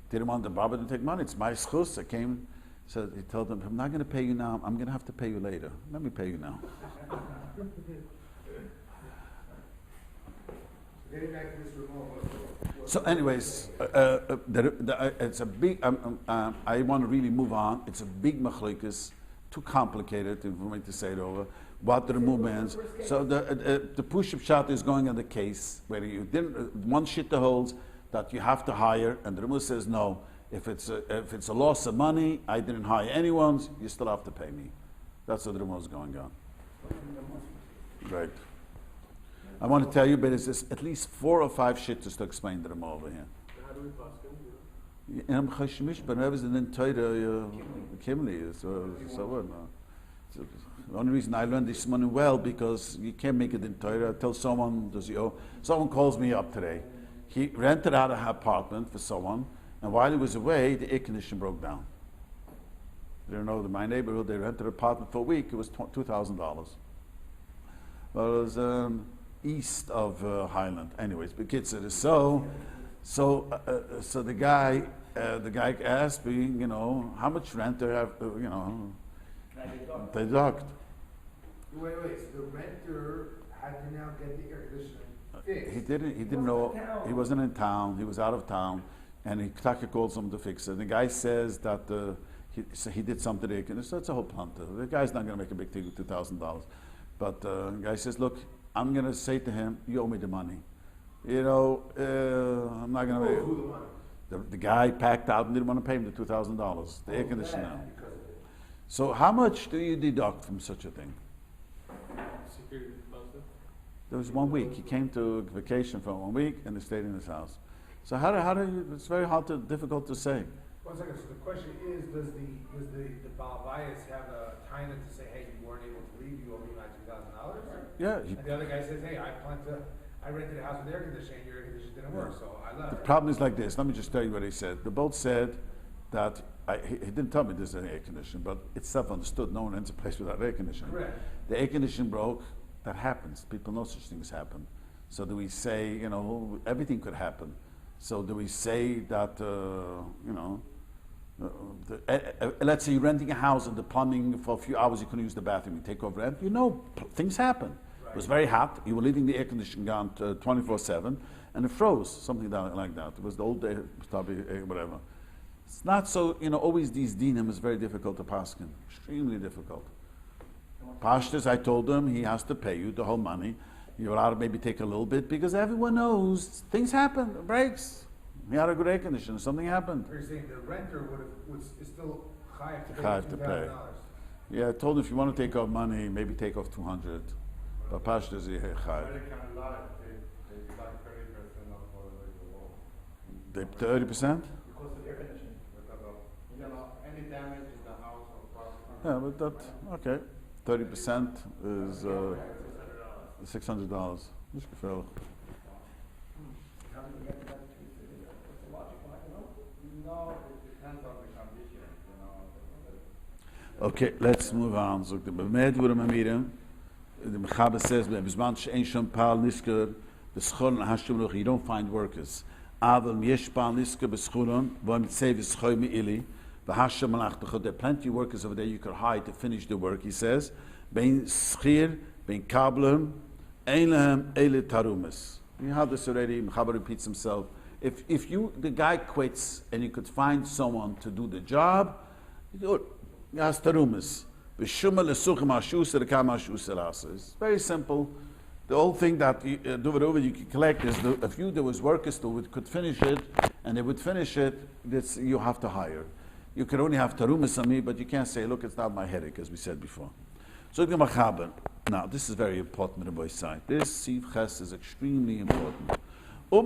didn't want the barber to take money. It's my schus. I came, so he told him, "I'm not going to pay you now. I'm going to have to pay you later. Let me pay you now." Getting back to this remote. So, anyways, it's a big. I want to really move on. It's a big machlokes, too complicated for me to say it over. What the movements. So the push-up shot is going on the case where you didn't. One shit holds that you have to hire, and the Rambam says no. If it's a loss of money, I didn't hire anyone. You still have to pay me. That's what the Rambam is going on. Right. I want to tell you, but it's at least 4 or 5 shittas to explain to them over here. How do we paskin? I'm chashmish, but I was in Tauber Kimli, so what? No. The only reason I learned this money well because you can't make it in Tauber. I tell someone, someone calls me up today. He rented out an apartment for someone, and while he was away, the air conditioner broke down. My neighborhood, they rented an apartment for a week. It was $2,000. Well, it was east of Highland. Anyways, but kids said so the guy asked me, how much rent do I have? They deduct. Wait. So the renter had to now get the air conditioning fixed. He didn't know. He wasn't in town. He was out of town, and he called someone to fix it. And the guy says that he did something to the air conditioner. So it's a whole punter. The guy's not going to make a big thing with $2,000. But the guy says, look, I'm going to say to him, you owe me the money. I'm not going to pay you. The guy packed out and didn't want to pay him the $2,000, the air conditioner. So how much do you deduct from such a thing? Security deposit. There was 1 week. He came to vacation for 1 week and he stayed in his house. So how do you, it's very difficult to say. One second, so the question is, does the Baal Bayis have a time to say, hey, you weren't able to leave, you owe me my $2,000? Yeah. And the other guy says, hey, I rented a house with air conditioning, your air conditioning didn't work, so I left. The problem is like this. Let me just tell you what he said. The both said that he didn't tell me there's an air conditioner, but it's self-understood. No one rents a place without air conditioning. Correct. The air conditioner broke. That happens. People know such things happen. So do we say, everything could happen? So do we say that, let's say you're renting a house and the plumbing for a few hours you couldn't use the bathroom, you take over rent. Things happen. Right. It was very hot. You were leaving the air conditioning on 24/7, and it froze. Something like that. It was the old day, probably whatever. It's not so. Always these dinim is very difficult to paskin. Extremely difficult. Pashtas, I told him he has to pay you the whole money. You're allowed to maybe take a little bit because everyone knows things happen. It breaks. He had a good air conditioner. Something happened. You're saying the renter is still chayav to pay Chayav to pay. $2,000. Yeah, I told him if you want to take off money, maybe take off 200. But Pashtas, he chayav. They deduct 30% of whatever you owe. They 30%? Because of air conditioning. Any damage in the house or property. Yeah, but that, okay. 30% is $600. Nicht gefährlich. How do you get that? What's the logic behind it? No, it depends on the condition, Okay, let's move on. So the Bemed wurde man mir. The Mechaber says, "Bisman she'en shom pal nisker b'scholon hashtem noch." You don't find workers. Aval yesh pal nisker b'scholon v'am tzei v'schoy me'ili v'hashem malach. There are plenty of workers over there you could hire to finish the work. He says, "Bein schir, bein kabler, ein lehem ele tarumas." You have this already. Mechaber repeats himself. If the guy quits and you could find someone to do the job, you do it. Yes, tarumas. It's very simple. The whole thing that you can collect is if there was workers who could finish it, and they would finish it, you have to hire. You can only have tarumas on me, but you can't say, look, it's not my headache, as we said before. So now, this is very important on the boys' side. This Siv Ches is extremely important. You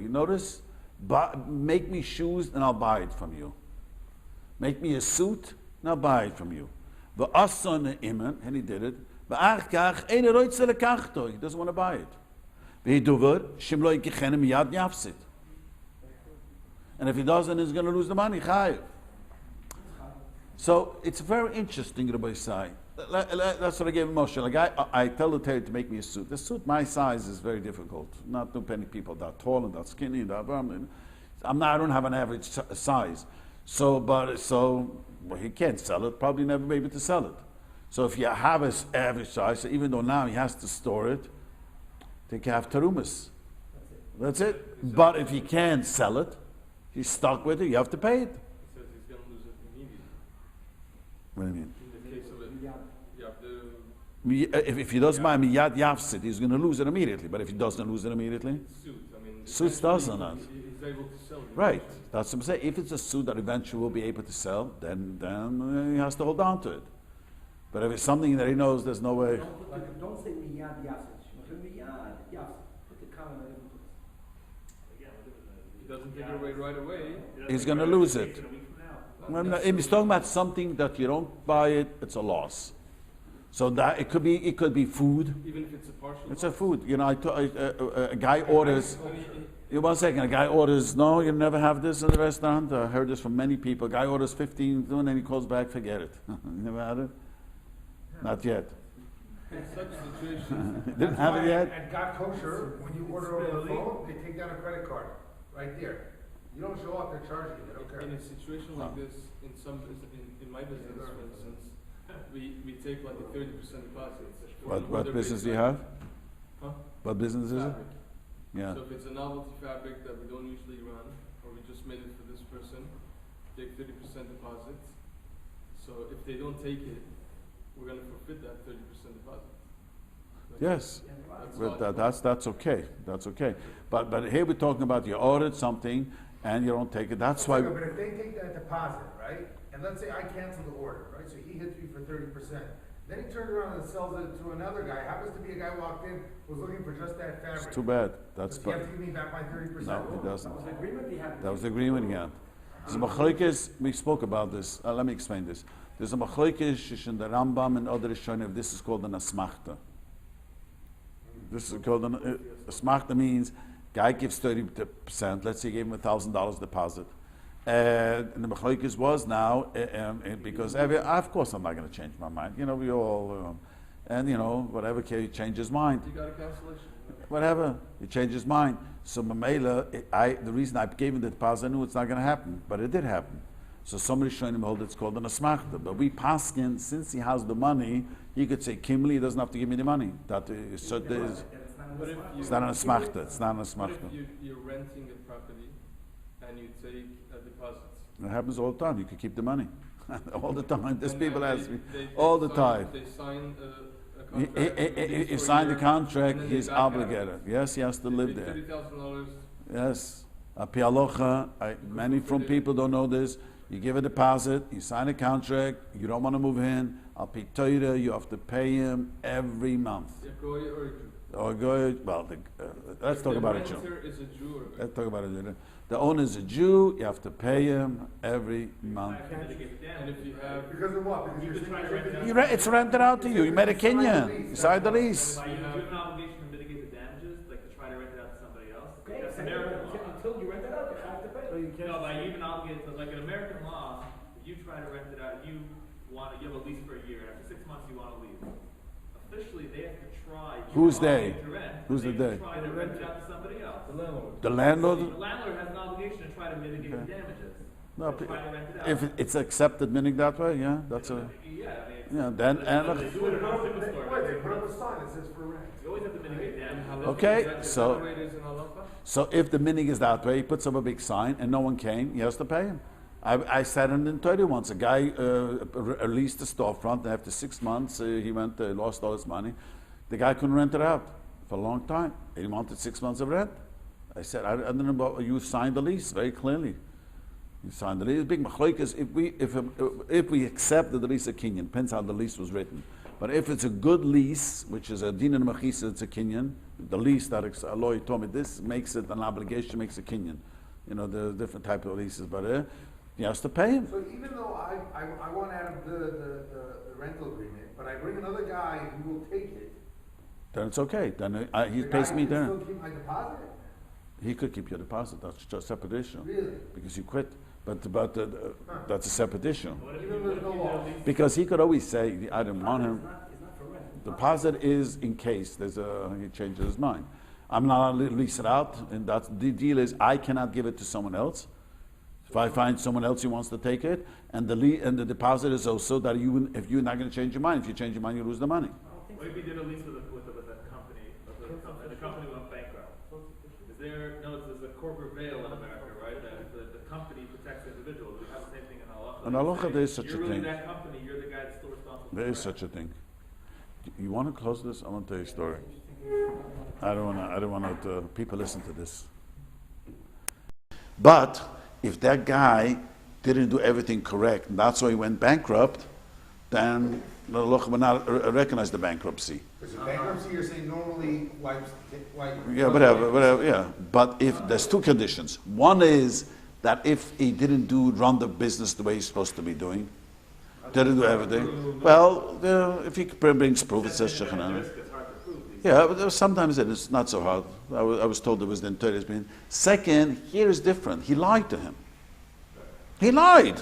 notice? Make me shoes and I'll buy it from you. Make me a suit and I'll buy it from you. And he did it. He doesn't want to buy it. And if he doesn't, he's going to lose the money. So it's very interesting, Rabbi Sai. That's what I gave Moshe. Like I tell the tailor to make me a suit. The suit my size is very difficult. Not too many people that tall and that skinny. I don't have an average size. So he can't sell it. Probably never be able to sell it. So if you have an average size, so even though now he has to store it, they can have tarumas. That's it. But if he can't sell it, he's stuck with it. You have to pay it. He says he's going to lose it immediately. What do you mean? In the case of it, you have to... If he doesn't buy miyad yafsid, he's going to lose it immediately. But if he doesn't lose it immediately, suits doesn't. He's able to sell it. Right. That's what I'm saying. If it's a suit that eventually will be able to sell, then he has to hold on to it. But if it's something that he knows there's no way. Don't say miyad yafsid. Miyad yafsid. Put the comma in If he doesn't take it away right away, he's going to lose it. If he's talking about something that you don't buy it, it's a loss. So that it could be food. even if it's a partial It's a food. A guy orders. One second. A guy orders. No, you never have this in the restaurant. I heard this from many people. A guy orders 15, and then he calls back. Forget it. You never had it. Not yet. In such situations, Didn't have it yet. At Got Kosher, when you order over the phone, they take down a credit card right there. You don't show up, they're charging you. They don't care. in a situation like this, in my business, for instance, we take like a 30% deposit. What business do you have? Huh? What business is it? Fabric. Yeah. So if it's a novelty fabric that we don't usually run, or we just made it for this person, take 30% deposit. So if they don't take it, we're going to forfeit that 30% deposit. Yes. That's But that's okay. That's okay. But here we're talking about you ordered something and you don't take it. That's why. But if they take that deposit, right, and let's say I cancel the order, right, so he hits me for 30%, Then he turns around and sells it to another guy. Happens to be a guy walked in, was looking for just that fabric. It's too bad. That's Does he have to give me back my 30%? no, he doesn't. That was the agreement he had. That was the agreement he had. There's a machlokes, we spoke about this. Let me explain this. There's a machlokes in the Rambam and other Rishonim. This is called an asmachta. This is called an asmachta means guy gives 30%. Let's say he gave him $1,000 deposit. And the machlokes was now because of course I'm not going to change my mind. You know, we all and you know whatever he changed his mind. You got a cancellation. Whatever, he changed his mind. So Mamela, the reason I gave him the deposit, I knew it's not going to happen, but it did happen. So somebody showing him hold it's called an asmachta. But we paskin, since he has the money, he could say Kimli, he doesn't have to give me the money. That is, so there's, But if you, it's not an asmachta. It's not an what asmachta. if you're renting a property and you take deposits? It happens all the time. You could keep the money all the time. There's And people they- ask me they all the sign- time. They sign a He, contract. he signed the contract. and then they He's back out. obligated. Yes, he has to live there. $30,000. Yes. Pi halacha, many from people don't know this. You give a deposit, you sign a contract, you don't want to move in. Al pi Torah, you have to pay him every month. A goy or a Jew. Or go, well, let's talk about a Jew. The renter is a Jew or a goy. Let's talk about a Jew. The owner is a Jew, you have to pay him every month. And if you have Because of what? Because you're trying to rent it out. It's rented out to you. You made a Kenyan. You signed the lease. Like, you have an obligation to mitigate the damages, like to try to rent it out to somebody else. Okay, That's American law. until you rent it out, you have to pay. So you can't. No, but you even obligated to, like in American law, if you try to rent it out, you have a lease for a year. After 6 months, you want to leave. Officially, they have to try. Who's they? To rent, Who's they the they? Try to rent it out to somebody else. The landlord. The landlord? The landlord has an obligation to try to mitigate the damages. No, To try to rent it out. if it's accepted meaning that way, yeah, that's a, Yeah, I mean, it's, yeah, then, and, they do it in a single store. Wait, they put up a sign that says for rent. You always have to mitigate damages. okay, so, Rate is in halacha? so if the minig is that way, he puts up a big sign and no one came, he has to pay him. I said it in Torah once, a guy released the storefront, and after 6 months, he went, lost all his money. The guy couldn't rent it out for a long time. He wanted 6 months of rent. I said, I don't know about, you signed the lease very clearly. You signed the lease. Big machlokes. If we accept that the lease is a kinyan, depends how the lease was written. But if it's a good lease, which is a din and machisa, it's a kinyan. The lease that a lawyer told me this makes it an obligation, makes a kinyan. You know, there's different type of leases, but he has to pay him. So even though I want out of the rental agreement, but I bring another guy who will take it. Then it's okay. Then he the pays guy me can there. still keep my deposit? He could keep your deposit. That's just a separate issue. Really? Because you quit. But that's a separate issue. Even though there's no law? Because he could always say, I didn't want him. It's not for rent. Deposit is in case he changes his mind. I'm not allowed to lease it out, and that's the deal is I cannot give it to someone else. If I find someone else who wants to take it, and the deposit is also that if you're not going to change your mind, if you change your mind, you lose the money. What if you did a lease with a company, and the company went bankrupt? There's a corporate veil in America, right? That the company protects individuals. We have the same thing in Halacha. In Halacha, there is such a You're really thing. that company, you're the guy that's still responsible. There is such a thing. You want to close this? I want to tell you a story. I don't want to. People listen to this. But if that guy didn't do everything correct, and that's why he went bankrupt, then the halacha will not recognize the bankruptcy. Because bankruptcy, you're saying normally wipes. Yeah, whatever. Yeah, but if there's two conditions. One is that if he didn't run the business the way he's supposed to be doing, didn't do everything. Well, if he brings proof, it says Shechanah. Yeah, but sometimes it is not so hard. I was told it was the entire being. Second, here is different. He lied to him. He lied.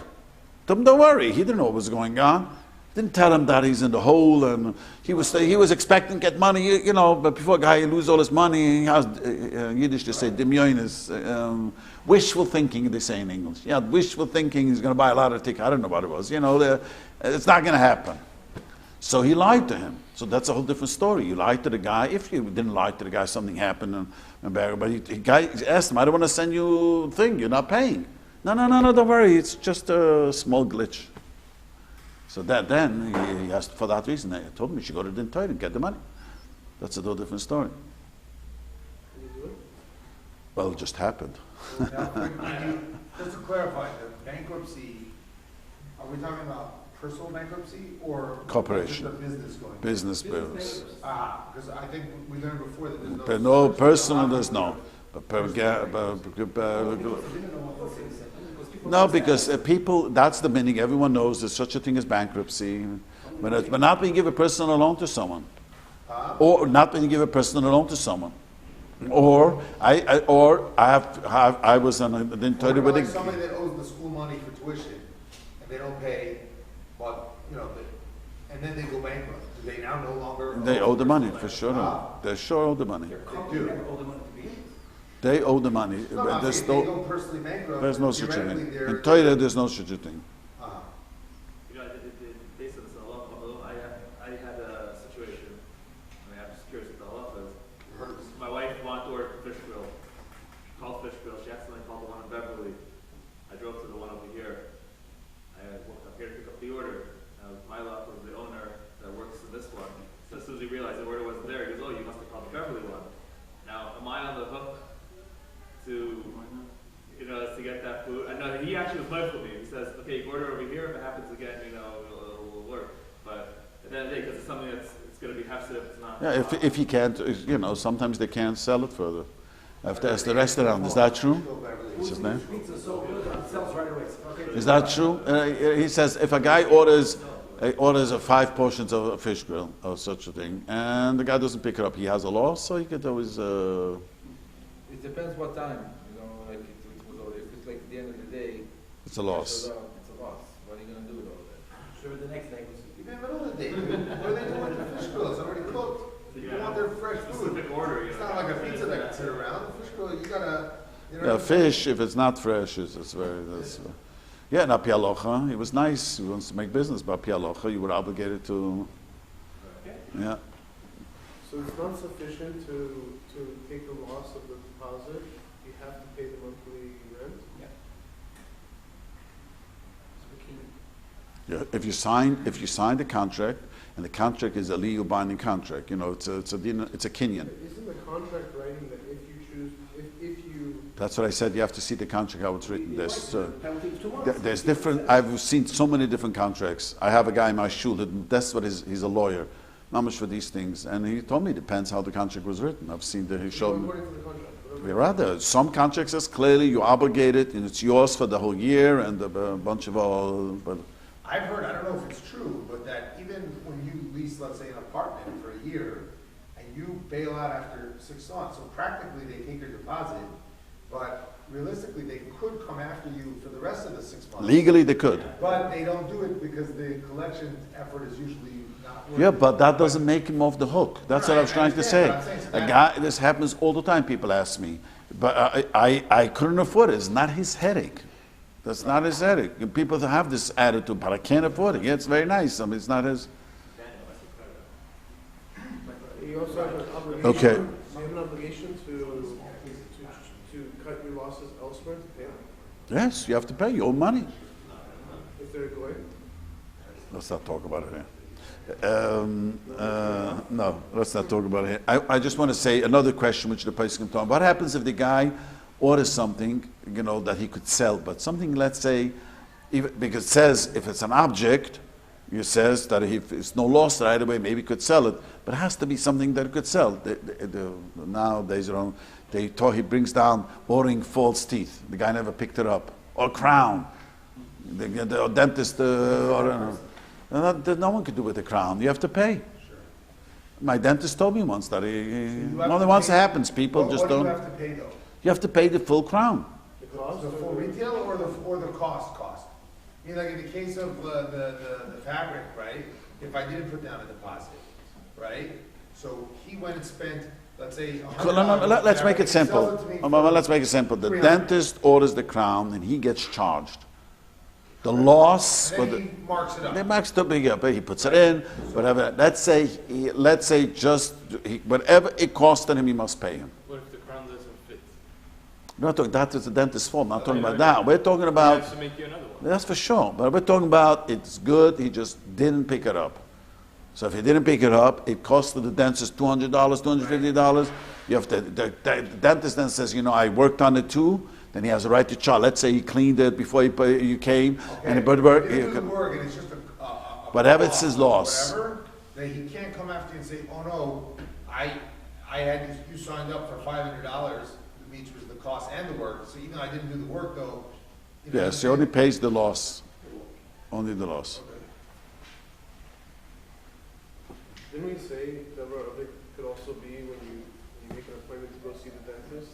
Don't worry. He didn't know what was going on. Didn't tell him that he's in the hole, and he was expecting to get money. You know, but before a guy lose all his money, he has Yiddish to say demyonis, wishful thinking. They say in English. Yeah, wishful thinking. He's going to buy a lot of tickets. I don't know what it was. You know, it's not going to happen. So he lied to him. So that's a whole different story. You lied to the guy. If you didn't lie to the guy, something happened, but the guy asked him, "I don't want to send you a thing. You're not paying." No, don't worry. It's just a small glitch. So then he asked for that reason. I told him you should go to the Torah and get the money. That's a whole different story. Well, it just happened. Just to clarify, the bankruptcy, are we talking about personal bankruptcy or Corporation. just a business going? Business bills. Because I think we learned before that there's no. But no personal, there's no. But no, because people, that's the meaning. Everyone knows there's such a thing as bankruptcy. But not when you give a personal loan to someone. Or not when you give a personal loan to someone. Or I was on. I didn't tell you what like somebody that owes the school money for tuition and they don't pay, but and then they go bankrupt. Do they now no longer? They owe the money for sure. They sure owe the money. They do. They owe the money. No, But if they go personally bankrupt, there's no such a thing. theoretically In Torah, there's no such a thing. Based on this halacha, I had a situation. I'm just curious what the halacha is. My wife wanted to order a fish grill. She called fish grill. She accidentally called the one in Beverly. I drove to the one over here. I walked up here to pick up the order. My luck was the owner that works in this one. So as soon as he realized the order wasn't there, he goes, "Oh, you must have called the Beverly one." Now, am I on the hook to to get that food? I know he actually was mindful of me. He says, "Okay, you order over here. If it happens again, it'll work." But at the end of the day, because it's something it's going to be hefsed if it's not. Yeah, if he can't, sometimes they can't sell it further. If there's the restaurant, is that true? What's his name? Is that true? He says if a guy orders 5 portions of a fish grill or such a thing, and the guy doesn't pick it up, he has a loss, so he could always. It depends what time, like if it's like the end of the day. It's a loss. It's a loss. What are you gonna do with all that? Sure, the next day was. Even in the middle of the day, what are they doing with the fish grill? It's already cooked. You want their fresh food. Specific order. It's not like a pizza that can sit around. The fish grill, you gotta. Yeah, fish, if it's not fresh, it's very. Yeah, not Halacha. He was nice. He wants to make business, but Halacha, you were obligated to. Yeah. So it's not sufficient to take the loss of the deposit, you have to pay the monthly rent? Yeah. If you sign the contract, and the contract is a legal binding contract, it's a kinyan. Isn't the contract writing that if you choose, if you... That's what I said, you have to see the contract, how it's written. There's different, I've seen so many different contracts. I have a guy in my shul, he's a lawyer, not much for these things, and he told me it depends how the contract was written. I've seen that he showed me. According to the contract. Rather, some contracts says clearly you're obligated and it's yours for the whole year and a bunch of all. But I've heard, I don't know if it's true, but that even when you lease, let's say, an apartment for a year, and you bail out after 6 months, so practically they take your deposit, but realistically they could come after you for the rest of the 6 months. legally they could. But they don't do it because the collection effort is usually not working. Yeah, but that doesn't make him off the hook. That's what I was trying to say. A guy, this happens all the time. People ask me, but I couldn't afford it. It's not his headache. That's not his headache. And people have this attitude, but I can't afford it. Yeah, it's very nice. I mean, it's not his. You also have an obligation. Okay. You have an obligation to cut your losses elsewhere to pay them Yes, you have to pay. You owe money. if they're going. Let's not talk about it here. No, let's not talk about it here. I just want to say another question which the person can talk. What happens if the guy orders something, that he could sell, but something, let's say, because it says if it's an object, it says that if it's no loss right away, maybe he could sell it, but it has to be something that he could sell. Nowadays, he brings down ordering false teeth. The guy never picked it up. Or crown. The dentist, no one could do with a crown. You have to pay. My dentist told me once that once it happens, people just don't. What do you have to pay though? You have to pay the full crown. The cost, the full retail or the cost? I mean, like in the case of the fabric, right? If I didn't put down a deposit, right? So he went and spent, let's say, $100. Let's make it simple. Let's make it simple. The dentist orders the crown and he gets charged. The loss, and then he marks it up. He marks it up. He puts it in, whatever. Let's say whatever it costed him, he must pay him. What if the crown doesn't fit? We're not talking, that is the dentist's fault. I'm not talking about that. We're talking about. He has to make you another one. That's for sure. But we're talking about it's good. He just didn't pick it up. So if he didn't pick it up, it costed the dentist $200, $250. You have to. The dentist then says, I worked on it too. Then he has a right to charge. Let's say he cleaned it before you came, Okay. and If he didn't do the work and it's just a Whatever it's his loss. Whatever, that he can't come after you and say, oh no, I had you signed up for $500, which was the cost and the work, so even though I didn't do the work though. You know, Yes, he only pays the loss. Only the loss. Okay. Didn't we say that it could also be when you make an appointment to go see the dentist?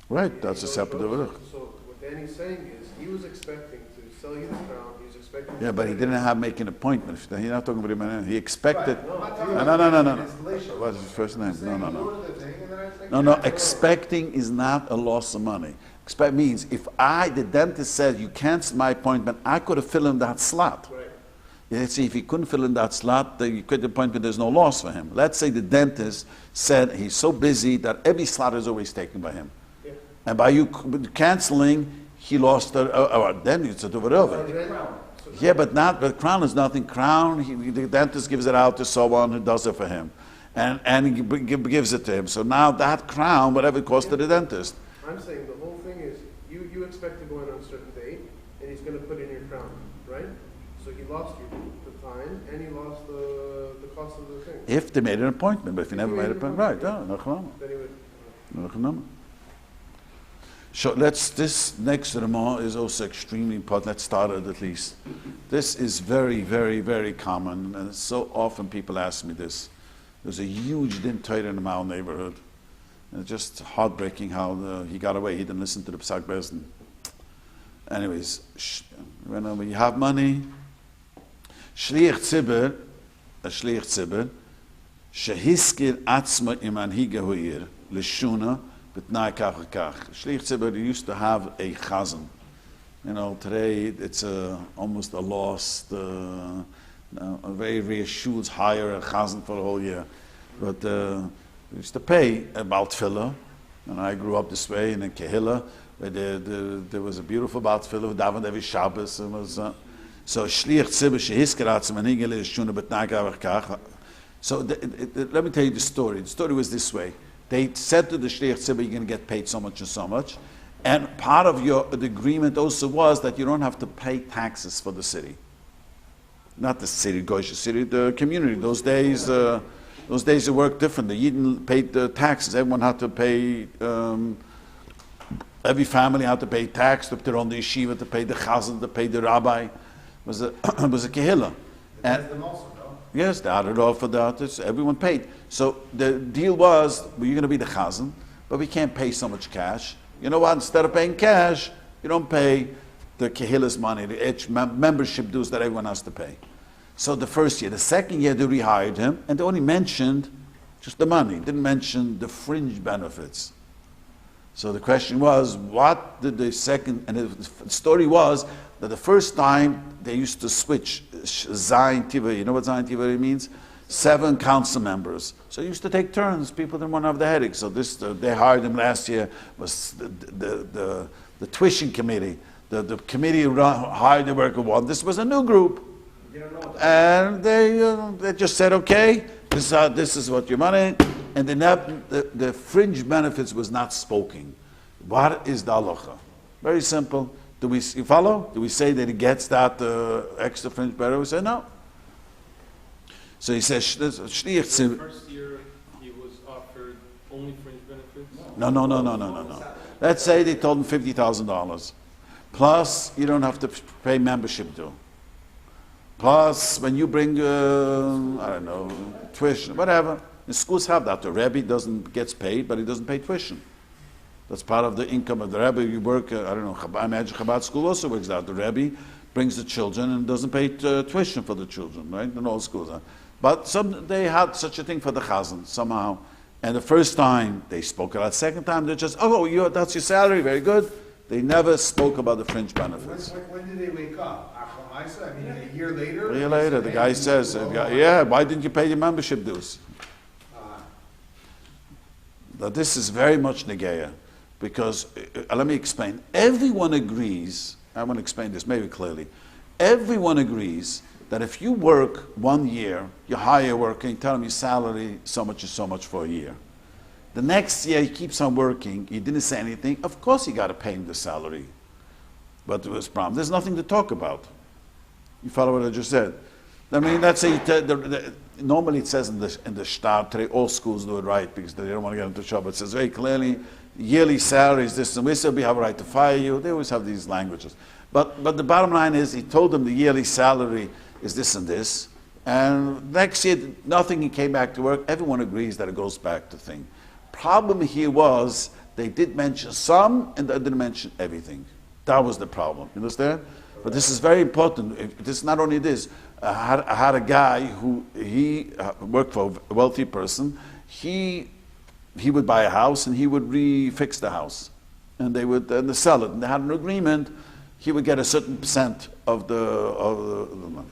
Right, You that's a go separate show- order. So what Danny's saying is, he was expecting to sell you the crown, he was expecting. Yeah, but he didn't have make an appointment. He's not talking about him. He expected. Right, I'm not talking No, about no, no, no, no. installation. What's his first name? I'm No, saying no, you no. order the thing and then I think, No, no. yeah, Expecting is not a loss of money. Expect means if the dentist said you cancel my appointment, I could have filled in that slot. Right. Let's see, if he couldn't fill in that slot, you quit the appointment, there's no loss for him. Let's say the dentist said he's so busy that every slot is always taken by him. Yeah. And by you canceling, he lost then it's a Tauber. So Yeah, but crown is nothing. Crown, the dentist gives it out to someone who does it for him. And he gives it to him. So now that crown, whatever it costs to the dentist. I'm saying the whole thing is, you expect to go in on a certain date, and he's gonna put in your crown, right? So he lost you the time, and he lost the cost of the thing. If they made an appointment, but if you never made an appointment, right, no problem. Then he would, No problem. So this next Ramah is also extremely important. Let's start it at least. This is very, very, very common, and so often people ask me this. There's a huge din Torah in the Mao neighborhood. And it's just heartbreaking how he got away. He didn't listen to the Psak Bezdin. Anyways, when you have money, Shliach Tzibur, a Shliach Tzibur, shehiskir atzma imanhigahu ir, lishuna, b'tnai kach v'kach. Shliach Tzibur used to have a chazan. You know, today it's almost a lost, a very rare shuls hire a chazan for a whole year. But we used to pay a Baltfila, and I grew up this way in a Kehillah, where there was a beautiful Baltfila who davened every Shabbos. And was, so Shliach Tzibur shehiskir atzma imanhigahu ir, lishuna, b'tnai kach v'kach. So let me tell you the story. The story was this way. They said to the Shliach Tzibur, you're going to get paid so much and so much. And part of the agreement also was that you don't have to pay taxes for the city. Not the city, Goyish city, the community. Those days it worked differently. You didn't pay the taxes. Everyone had to pay, every family had to pay tax, to put their own yeshiva, to pay the chazan, to pay the rabbi. It was a kehillah. That's them also, no? Yes, they added all for the artists. Everyone paid. So the deal was, well, you're going to be the chazan, but we can't pay so much cash. You know what? Instead of paying cash, you don't pay the kehillah's money, the membership dues that everyone has to pay. So the first year. The second year, they rehired him, and they only mentioned just the money. Didn't mention the fringe benefits. So the question was, what did the second, and the story was that the first time they used to switch Zayin Tiveri. You know what Zayin Tiveri means? 7 council members. So they used to take turns. People didn't want to have the headache. So they hired him last year, was the tuition committee. The committee hired the worker one. This was a new group. And they just said, okay, this is what your money, and the fringe benefits was not spoken. What is the halacha? Very simple. You follow? Do we say that he gets that extra fringe benefit? We say no. So he says, Shliach Tzibur. First year he was offered only fringe benefits? No. Let's say they told him $50,000. Plus, you don't have to pay membership due. Plus, when you bring, tuition, whatever. The schools have that. The Rabbi gets paid, but he doesn't pay tuition. That's part of the income of the Rabbi. You work, I imagine Chabad school also works out. The Rabbi brings the children and doesn't pay tuition for the children, right? In all schools. But they had such a thing for the chazan, somehow. And the first time they spoke about it. Second time they just, that's your salary, very good. They never spoke about the fringe benefits. When did they wake up? I mean, a year later? A year later, the guy says, why didn't you pay your membership dues? Now, this is very much negeya, because, let me explain. Everyone agrees, I want to explain this maybe clearly. Everyone agrees that if you work 1 year, you hire a worker and tell him your salary so much is so much for a year. The next year he keeps on working, he didn't say anything, of course you got to pay him the salary. But there was a problem. There's nothing to talk about. You follow what I just said? I mean, that's normally it says in the start, all schools do it right because they don't want to get into trouble. It says very clearly, yearly salary is this and this, we have a right to fire you. They always have these languages. But the bottom line is, he told them the yearly salary is this and this, and next year, nothing, he came back to work. Everyone agrees that it goes back to thing. Problem here was, they did mention some, and they didn't mention everything. That was the problem. You understand? But this is very important. This is not only this. I had a guy who, he worked for a wealthy person. He would buy a house, and he would refix the house. And they would sell it. And they had an agreement. He would get a certain percent of the money.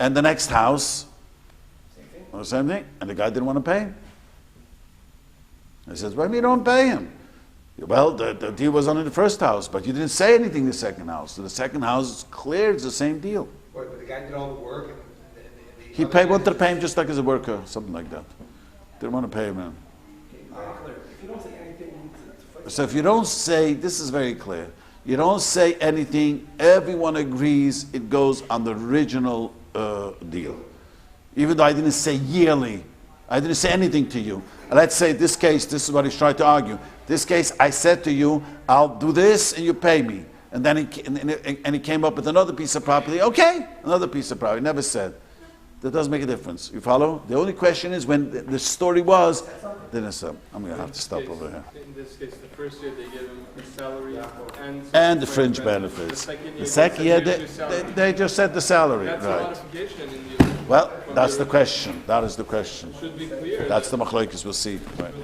And the next house, same thing. And the guy didn't want to pay him. He says, why you don't pay him? Well, the deal was on in the first house, but you didn't say anything in the second house. So the second house is clear, it's the same deal. Wait, but the guy did all the work and He wanted to pay him just like as a worker, something like that. Didn't want to pay him. If you don't say anything, So if you don't say, this is very clear, you don't say anything, everyone agrees it goes on the original deal. Even though I didn't say yearly, I didn't say anything to you. Let's say this case, this is what he's trying to argue. This case, I said to you, I'll do this and you pay me. And then he came up with another piece of property. Okay, another piece of property. Never said. That doesn't make a difference. You follow? The only question is when the story was, didn't say. I'm going to have to stop over here. In this case, the first year they gave him his salary And the fringe benefits. The second year, they just said the salary. That's a Right. modification in the Well, that's the question. That is the question. Should be clear. That's the machlokes we'll see. Right.